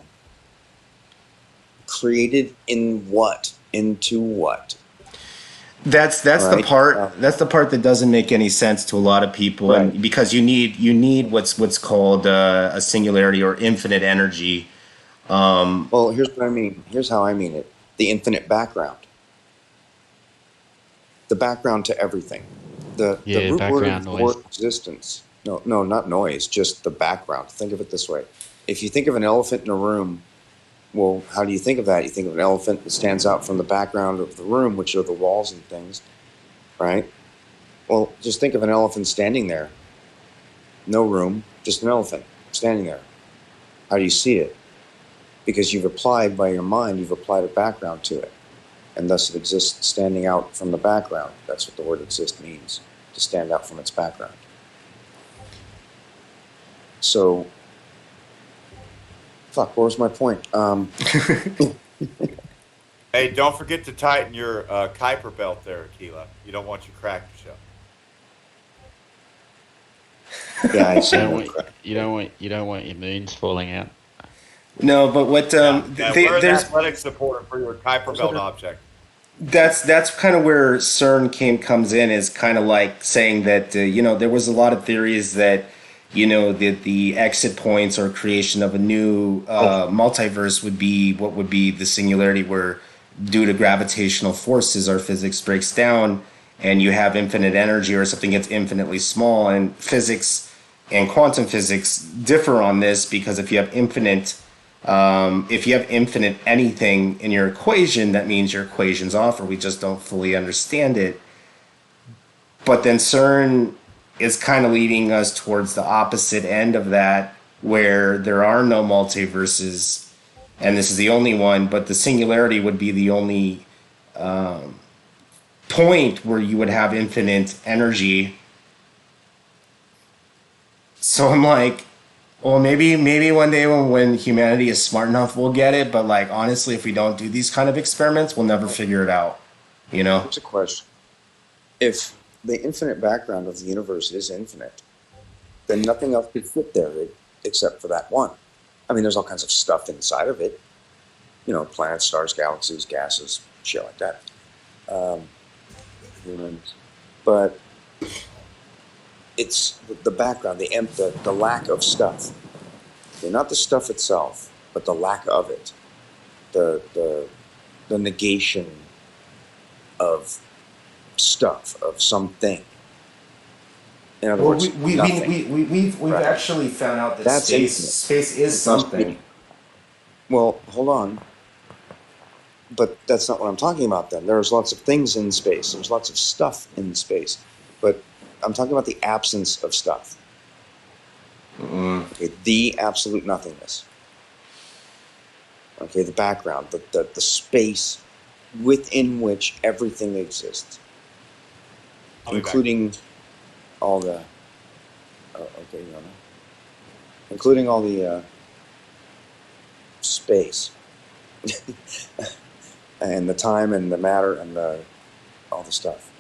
Created in what? Into what?
That's
Right.
the part. That's the part that doesn't make any sense to a lot of people,
Right.
and because you need what's called a singularity or infinite energy.
Well, here's what I mean. Here's how I mean it. The infinite background. The background to everything. The root word
background
of
noise.
the word existence. No, not noise, just the background. Think of it this way. If you think of an elephant in a room, well, how do you think of that? You think of an elephant that stands out from the background of the room, which are the walls and things, right? Well, just think of an elephant standing there. No room, just an elephant standing there. How do you see it? Because you've applied by your mind, you've applied a background to it. And thus it exists standing out from the background. That's what the word exist means, to stand out from its background. So, fuck, what was my point?
Hey, don't forget to tighten your Kuiper belt there, Aquila. You don't want your crack to show.
Yeah, I see.
You don't want your moons falling out.
No, but what
Yeah, we're an
there's
athletic supporter for your Kuiper Belt object.
that's kind of where CERN comes in, is kind of like saying that there was a lot of theories that the exit points or creation of a new multiverse would be what would be the singularity, where due to gravitational forces our physics breaks down and you have infinite energy, or something gets infinitely small. And physics and quantum physics differ on this, because if you have infinite anything in your equation, that means your equation's off, or we just don't fully understand it. But then CERN is kind of leading us towards the opposite end of that, where there are no multiverses, and this is the only one, but the singularity would be the only point where you would have infinite energy. So I'm like, well, maybe one day when humanity is smart enough, we'll get it. But like, honestly, if we don't do these kind of experiments, we'll never figure it out.
Here's a question. If the infinite background of the universe is infinite, then nothing else could fit there except for that one. I mean, there's all kinds of stuff inside of it. Planets, stars, galaxies, gases, shit like that. But it's the background, the lack of stuff. Not the stuff itself, but the lack of it. The negation of stuff, of something. In other words, nothing.
We've
Right.
actually found out that
That's
space is something.
Well, hold on. But that's not what I'm talking about then. There's lots of things in space. There's lots of stuff in space. But I'm talking about the absence of stuff. Okay, the absolute nothingness. Okay, the background, the space within which everything exists. Including all the... including all the space. And the time and the matter and all the stuff.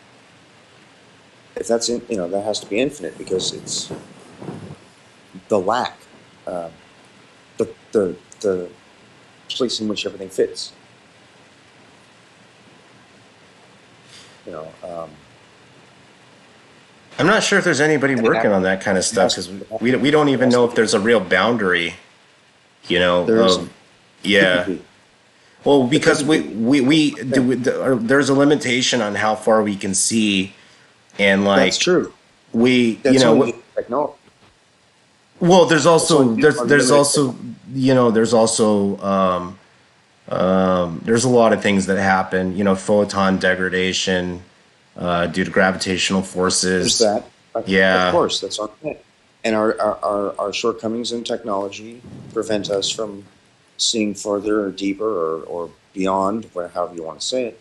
If that's that has to be infinite, because it's the lack, the place in which everything fits.
I'm not sure if there's anybody working on that kind of stuff, because we don't even know if there's a real boundary. Yeah. Well, because there's a limitation on how far we can see, and like
that's true.
Technology. Well, there's also there's a lot of things that happen. Photon degradation due to gravitational forces.
There's that.
Yeah.
Of course, that's on it. And our shortcomings in technology prevent us from seeing further or deeper or beyond, however you want to say it,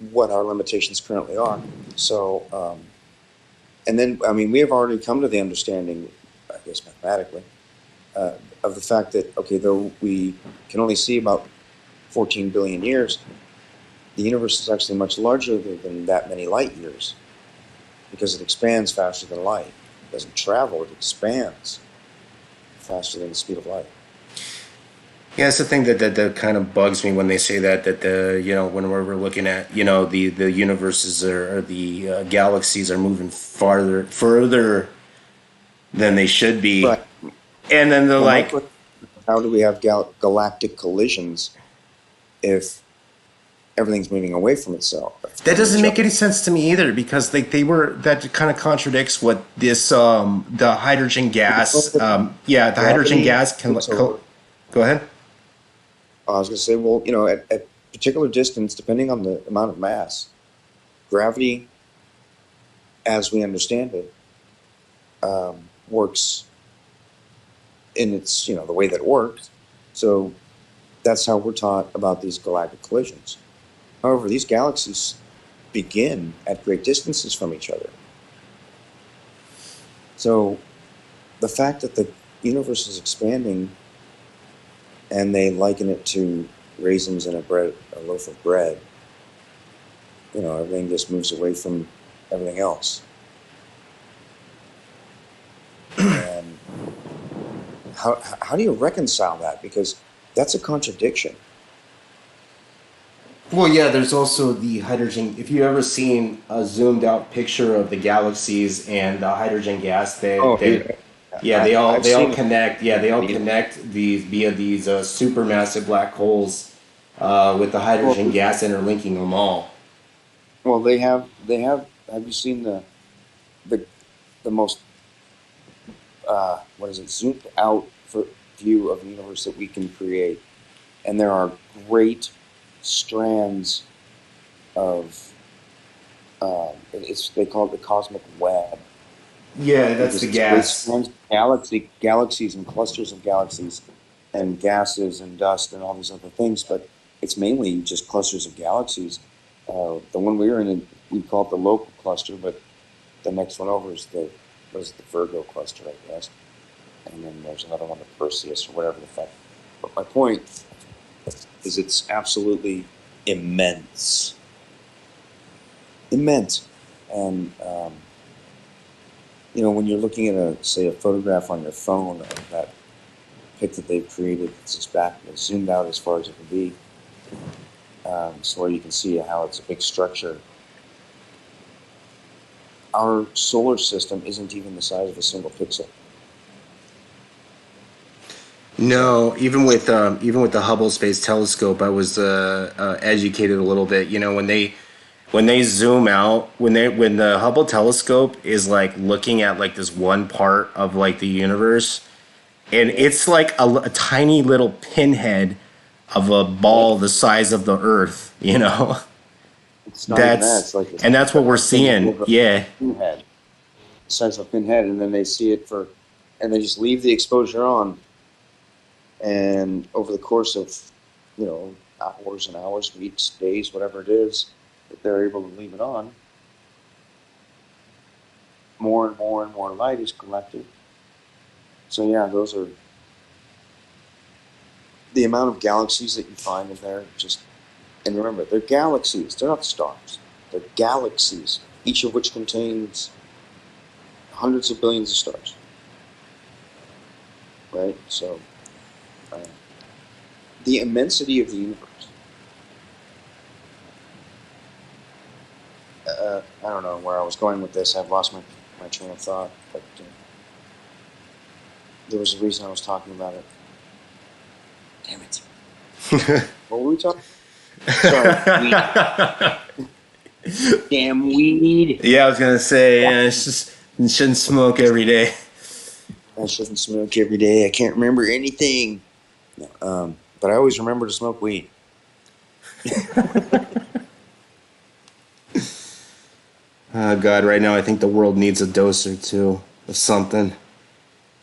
what our limitations currently are. So, and then, we have already come to the understanding, I guess mathematically, of the fact that, okay, though we can only see about 14 billion years, the universe is actually much larger than that many light years, because it expands faster than light. It doesn't travel, it expands faster than the speed of light.
Yeah, it's the thing that kind of bugs me when they say that when we're looking at the universes or the galaxies are moving further than they should be,
right.
And then they're
how do we have galactic collisions if everything's moving away from itself?
That doesn't make any sense to me either, because that kind of contradicts what this the hydrogen gas the hydrogen gas can go ahead.
I was going to say, well, at particular distance, depending on the amount of mass, gravity, as we understand it, works in its, the way that it works. So that's how we're taught about these galactic collisions. However, these galaxies begin at great distances from each other. So the fact that the universe is expanding, and they liken it to raisins in a loaf of bread, everything just moves away from everything else. how do you reconcile that? Because that's a contradiction.
Well, yeah, there's also the hydrogen. If you've ever seen a zoomed out picture of the galaxies and the hydrogen gas, they all connect. Yeah, they all connect these via these supermassive black holes with the hydrogen gas interlinking them all.
Well, they have. Have you seen the most zoomed out view of the universe that we can create? And there are great strands of they call it the cosmic web.
Yeah, that's the gas.
Galaxies and clusters of galaxies and gases and dust and all these other things, but it's mainly just clusters of galaxies. The one we were in, we call it the local cluster, but the next one over is the Virgo cluster, I guess. And then there's another one, the Perseus or whatever the fuck. But my point is it's absolutely immense. Immense. And, when you're looking at a photograph on your phone of that pic that they've created, it's zoomed out as far as it can be, so where you can see how it's a big structure. Our solar system isn't even the size of a single pixel.
No, even with the Hubble Space Telescope, I was educated a little bit. When they zoom out, when the Hubble telescope is like looking at like this one part of like the universe, and it's like a tiny little pinhead of a ball the size of the Earth,
It's not even that. It's like
and that's what we're seeing. Yeah.
Pinhead. The size of a pinhead, and then they see it and they just leave the exposure on, and over the course of, hours and hours, weeks, days, whatever it is, that they're able to leave it on, more and more and more light is collected. So yeah, those are the amount of galaxies that you find in there. And remember, they're galaxies. They're not stars. They're galaxies, each of which contains hundreds of billions of stars. Right? So, the immensity of the universe. I don't know where I was going with this. I've lost my train of thought. But there was a reason I was talking about it. Damn it. What were we talking? Sorry, weed. Damn weed.
Yeah, I was gonna say, you shouldn't smoke every day.
I shouldn't smoke every day. I can't remember anything. But I always remember to smoke weed.
Oh God, right now I think the world needs a dose or two of something.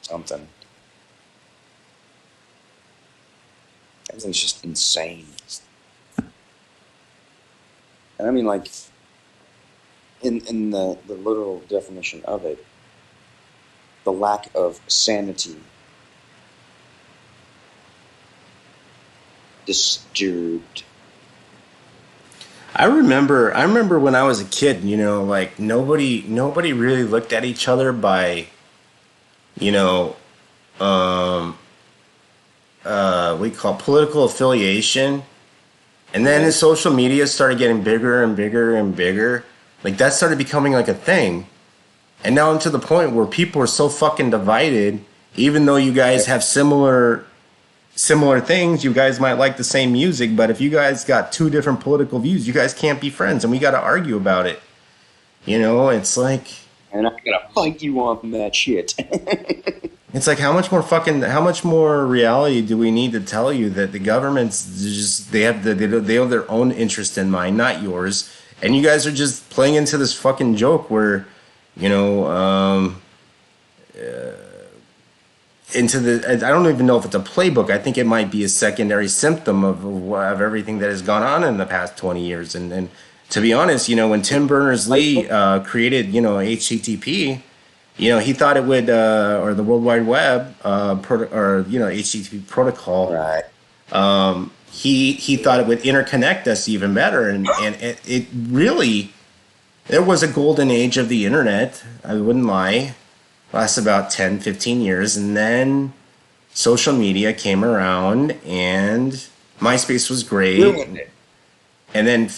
Something. Everything's just insane. And I mean, like, in the literal definition of it, the lack of sanity, disturbed.
I remember when I was a kid, like nobody really looked at each other by, what we call political affiliation. And then as social media started getting bigger and bigger and bigger, like that started becoming like a thing. And now I'm to the point where people are so fucking divided, even though you guys have similar things, you guys might like the same music, but if you guys got two different political views, you guys can't be friends and we got to argue about it. It's like...
And I got to fight you on that shit.
It's like, how much more reality do we need to tell you that the government's just, they have their own interest in mind, not yours. And you guys are just playing into this fucking joke where, into the, I don't even know if it's a playbook. I think it might be a secondary symptom of everything that has gone on in the past 20 years. And to be honest, when Tim Berners-Lee created, HTTP, he thought it would, or the World Wide Web, HTTP protocol.
Right.
He thought it would interconnect us even better. And it really, there was a golden age of the internet. I wouldn't lie. Lasts about 10, 15 years. And then social media came around, and MySpace was great.
Ruined it.
And then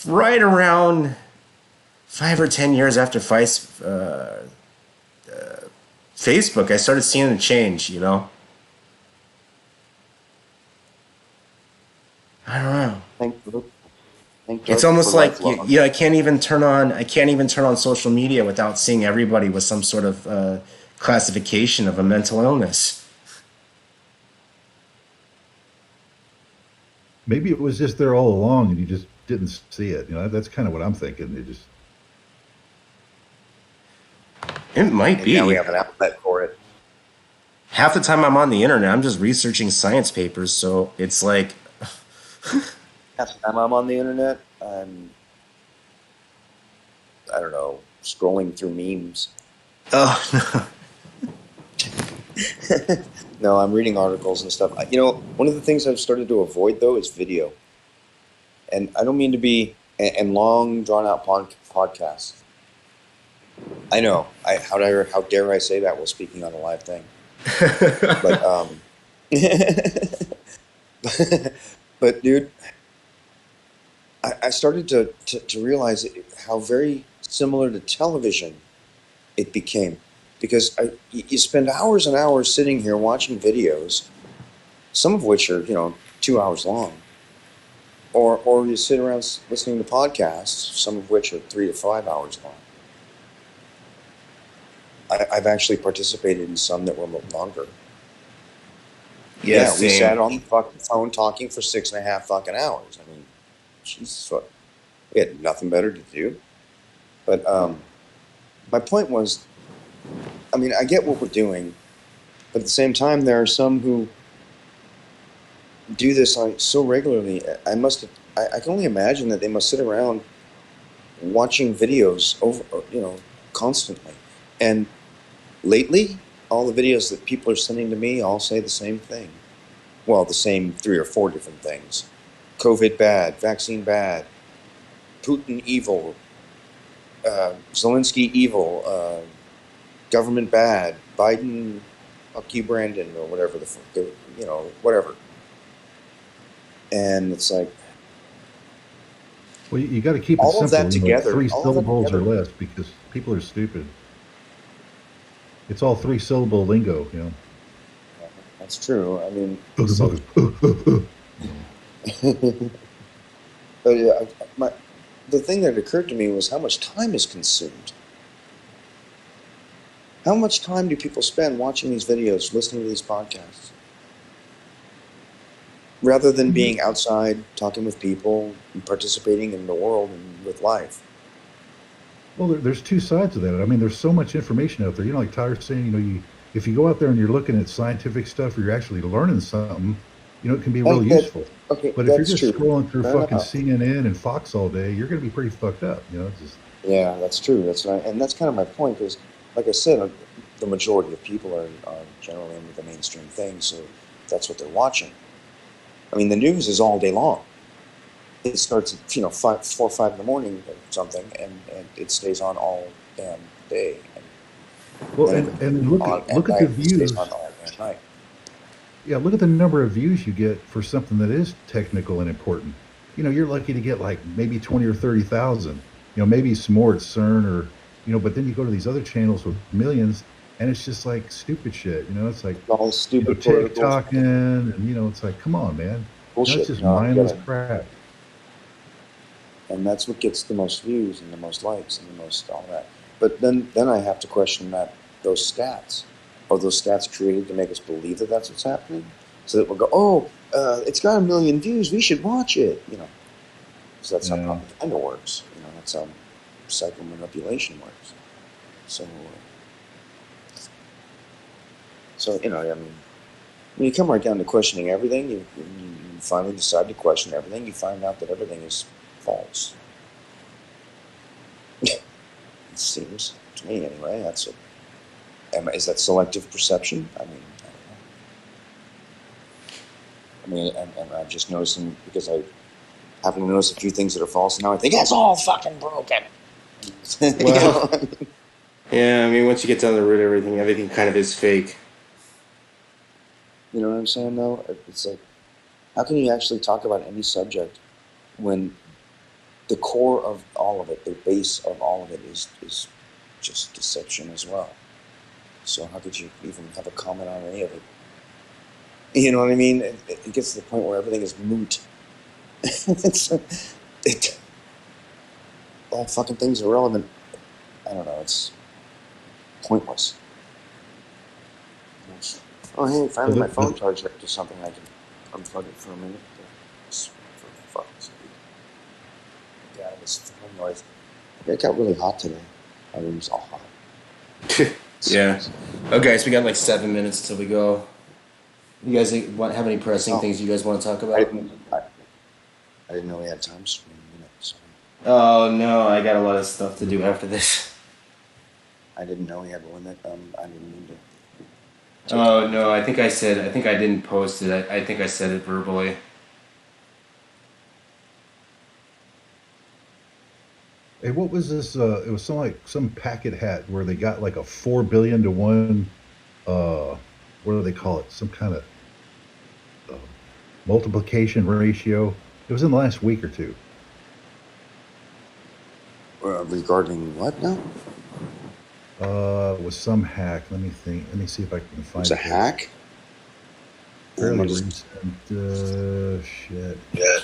right around 5 or 10 years after Facebook, I started seeing a change, you know? I don't know. It's almost like I can't even turn on social media without seeing everybody with some sort of classification of a mental illness.
Maybe it was just there all along and you just didn't see it. You know, that's kind of what I'm thinking.
It might be.
Now we have an outlet for it.
Half the time I'm on the internet, I'm just researching science papers, so it's like
Half the time I'm on the internet, I don't know, scrolling through memes.
oh
No, I'm reading articles and stuff. You know, one of the things I've started to avoid, though, is video. And I don't mean to be, and long, drawn-out podcasts. I know. How dare I say that while speaking on a live thing? But dude, I started to realize how very similar to television it became, because you spend hours and hours sitting here watching videos, some of which are 2 hours long, or you sit around listening to podcasts, some of which are 3 to 5 hours long. I've actually participated in some that were longer.
Yeah,
we sat on the fucking phone talking for 6.5 fucking hours. I mean, Jesus, fuck. We had nothing better to do. But my point was, I mean, I get what we're doing, but at the same time, there are some who do this so regularly. I can only imagine that they must sit around watching videos over, constantly. And lately, all the videos that people are sending to me all say the same thing. Well, the same 3 or 4 different things. COVID bad, vaccine bad, Putin evil, Zelensky evil, government bad, Biden, fuck you, Brandon, or whatever whatever. And it's like,
well, you got to keep it
all
simple.
of that together,
3 syllables or less, because people are stupid. It's all 3-syllable lingo,
That's true. I mean, but the thing that occurred to me was how much time is consumed. How much time do people spend watching these videos, listening to these podcasts, rather than being outside, talking with people, and participating in the world and with life?
Well, there's 2 sides to that. I mean, there's so much information out there. Like Tyler's saying, if you go out there and you're looking at scientific stuff or you're actually learning something, it can be real useful.
Okay,
but if you're just scrolling through fucking CNN and Fox all day, you're going to be pretty fucked up.
Yeah, that's true. And that's kind of my point. Is, like I said, the majority of people are generally into the mainstream thing, so that's what they're watching. I mean, the news is all day long. It starts at 4 or 5 in the morning or something, and it stays on all damn day.
And look at the views. Yeah, look at the number of views you get for something that is technical and important. You're lucky to get like maybe 20 or 30,000. Maybe some more at CERN or but then you go to these other channels with millions, and it's just like stupid shit. It's like
all stupid
TikToking, and it's like, come on, man.
Bullshit.
That's just mindless crap.
And that's what gets the most views and the most likes and the most all that. But then I have to question those stats. Are those stats created to make us believe that that's what's happening? So that we'll go, it's got 1 million views, we should watch it. So that's how propaganda works. That's how psychomanipulation works. So I mean, when you come right down to questioning everything, you finally decide to question everything, you find out that everything is false. It seems to me, anyway. Is that selective perception? I mean, and I've just noticed them because I happen to notice a few things that are false, and now I think it's all fucking broken.
Well, yeah, I mean, once you get down the root of everything kind of is fake.
You know what I'm saying? Though it's like, how can you actually talk about any subject when the core of all of it, the base of all of it, is just deception as well? So how could you even have a comment on any of it? You know what I mean? It gets to the point where everything is moot. All fucking things are relevant. I don't know. It's pointless. Oh, hey, finally my phone charged up to something I can unplug it for a minute. For fuck's sake. Yeah, this phone noise. It got really hot today. My room's all hot.
Yeah. Okay, so we got like 7 minutes till we go. You guys have any pressing things you guys want to talk about?
I didn't know we had time. So
oh no, I got a lot of stuff to do after this.
I didn't know we had a limit. I didn't mean to.
Oh no, I think I didn't post it. I think I said it verbally.
Hey, what was this? It was some packet hat where they got like a 4 billion to 1. What do they call it? Some kind of multiplication ratio. It was in the last week or two.
Regarding what now?
It was some hack. Let me think. Let me see if I can find it.
It's a hack?
Fairly recent. Shit.
Yeah.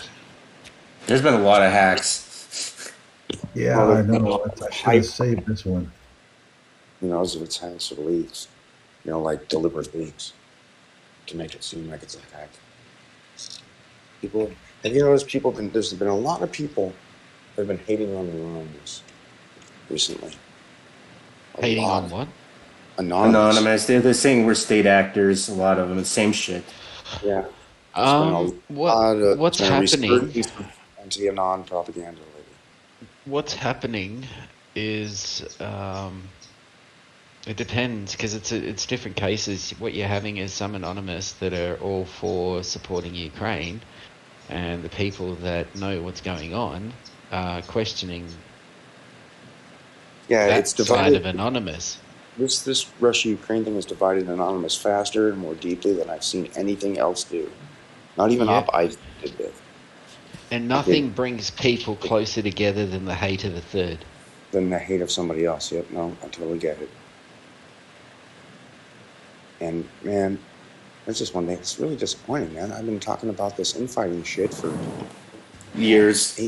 There's been a lot of hacks.
Yeah, I know. I should have saved this one.
You know, those are attempts or leaks. You know, like deliberate leaks to make it seem like it's a hack. People, have you noticed there's been a lot of people that have been hating on Anonymous recently.
Hating on what?
Anonymous. They're saying we're state actors. A lot of them. It's the same shit.
Yeah.
What's happening?
Anti-Anon propaganda.
What's happening is it depends, because it's different cases. What you're having is some anonymous that are all for supporting Ukraine, and the people that know what's going on are questioning.
Yeah,
that
it's divided.
side of anonymous.
This Russia-Ukraine thing has divided Anonymous faster and more deeply than I've seen anything else do. Not even Op-I did it.
And nothing brings people closer together than the hate of a third.
Than the hate of somebody else. Yep, no, I totally get it. And, man, that's just one thing. It's really disappointing, man. I've been talking about this infighting shit for
years.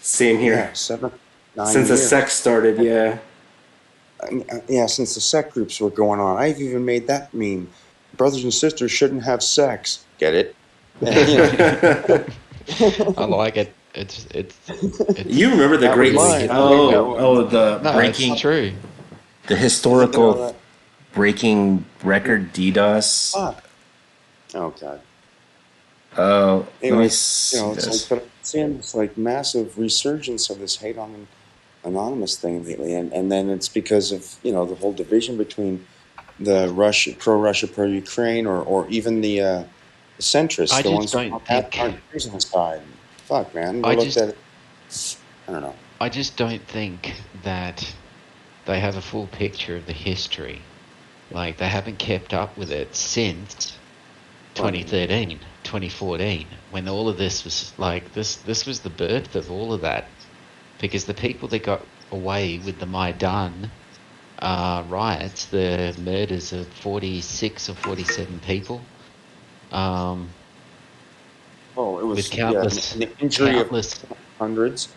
Same here.
Yeah, 7, 9
since
years.
the sect started, yeah.
Yeah, since the sect groups were going on. I've even made that meme. Brothers and sisters shouldn't have sex. Get it?
I like it. It's
you remember the great
breaking true.
The historical breaking record DDoS.
Oh god.
Oh,
anyway, it's like seeing this like massive resurgence of this hate on Anonymous thing lately, and then it's because of the whole division between the pro-Russia, pro-Ukraine, or even the centrists, the ones who aren't using the side. Fuck, man. I don't know.
I just don't think that they have a full picture of the history. Like, they haven't kept up with it since 2013, 2014, when all of this was like, this was the birth of all of that. Because the people that got away with the Maidan riots, the murders of 46 or 47 people,
it was
with countless,
the injury of hundreds.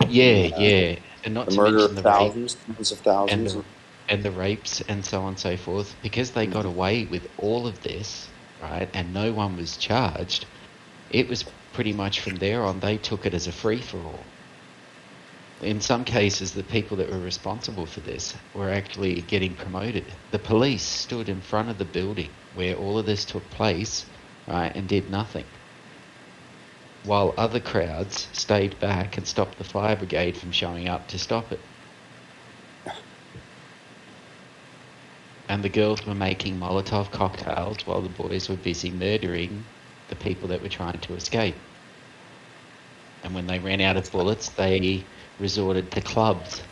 Yeah, and not
the
to
murder
mention
of
the
thousands, tens of thousands,
and the rapes and so on and so forth. Because they got away with all of this, right, and no one was charged, it was pretty much from there on they took it as a free-for-all. In some cases, the people that were responsible for this were actually getting promoted. The police stood in front of the building where all of this took place, right, and did nothing, while other crowds stayed back and stopped the fire brigade from showing up to stop it. And the girls were making Molotov cocktails while the boys were busy murdering the people that were trying to escape. And when they ran out of bullets, they resorted to clubs.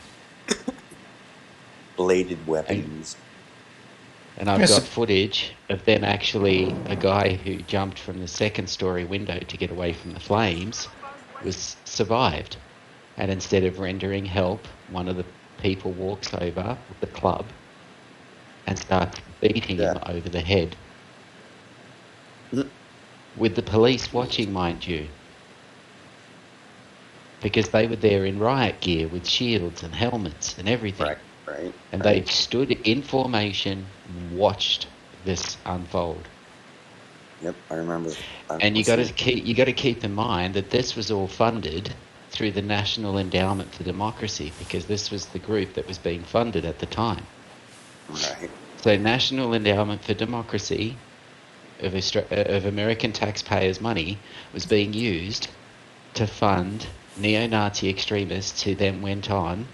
Bladed weapons.
And I've
Yes.
got footage of them actually, a guy who jumped from the second-story window to get away from the flames was survived. And instead of rendering help, one of the people walks over with the club and starts beating him over the head. With the police watching, mind you. Because they were there in riot gear with shields and helmets and everything.
Right.
And they stood in formation and watched this unfold.
Yep, I remember.
And you got to keep in mind that this was all funded through the National Endowment for Democracy, because this was the group that was being funded at the time.
Right.
So National Endowment for Democracy of American taxpayers' money was being used to fund neo-Nazi extremists who then went on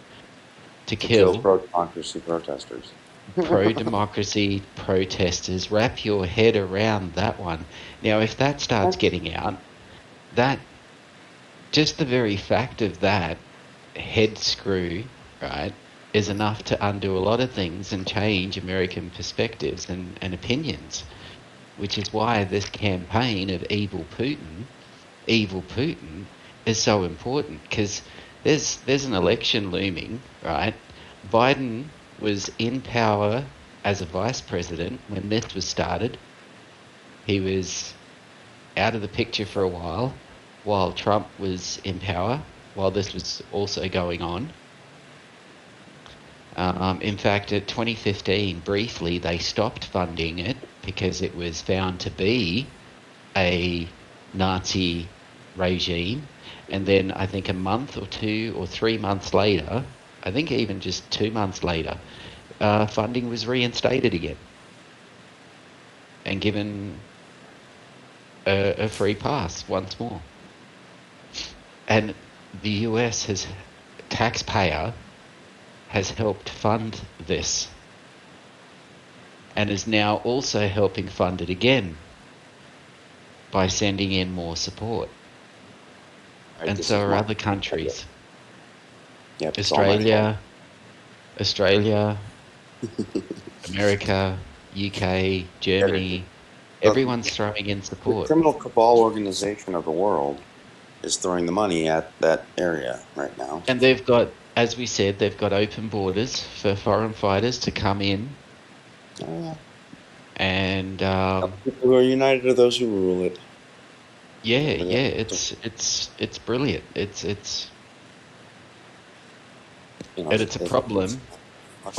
to kill
pro-democracy protesters.
Pro-democracy protesters. Wrap your head around that one. Now, if that starts getting out, that just the very fact of that head screw, right, is enough to undo a lot of things and change American perspectives and opinions, which is why this campaign of evil Putin is so important, because there's an election looming, right? Biden was in power as a vice president when this was started. He was out of the picture for a while Trump was in power, while this was also going on. In fact, at 2015, briefly, they stopped funding it because it was found to be a Nazi regime. And then I think a month or 2 or 3 months later, I think even just 2 months later, funding was reinstated again and given a free pass once more. And the US taxpayer has helped fund this and is now also helping fund it again by sending in more support. And so are other countries.
Yep,
Australia, America, UK, Germany, everyone's throwing in
The
support.
criminal cabal organization of the world is throwing the money at that area right now.
And they've got, as we said, they've got open borders for foreign fighters to come in. And
people who are united are those who rule it.
it's brilliant. It's but it's a problem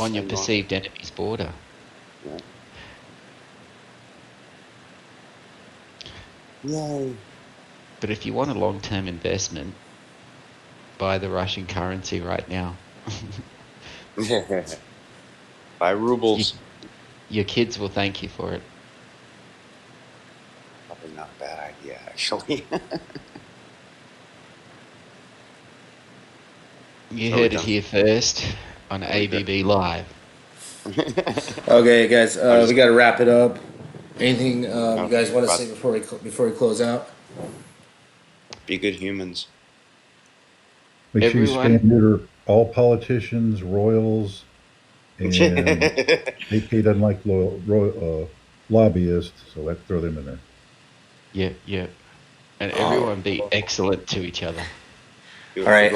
on your perceived enemy's border.
Yay.
But if you want a long-term investment, buy the Russian currency right now.
Buy rubles.
Your kids will thank you for it.
Probably not a bad idea, actually.
You heard it here first on ABB Live.
Okay, guys, we got to wrap it up. Anything you guys want to say before we close out?
Be good humans.
Make sure you stand near all politicians, royals, and AK doesn't like lobbyists, so let's throw them in there.
Yeah. And everyone be excellent to each other.
All right.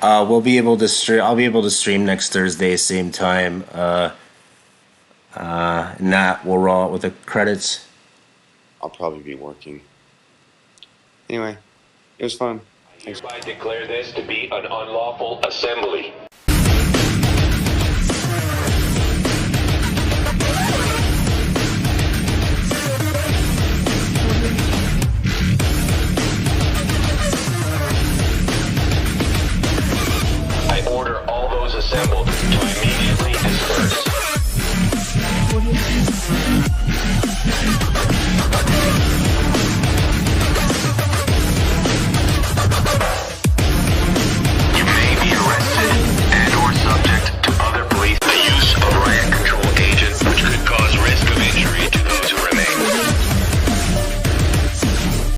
We'll be able to stream. I'll be able to stream next Thursday, same time. Nat will roll out with the credits.
I'll probably be working. Anyway, it was fun.
I hereby declare this to be an unlawful assembly.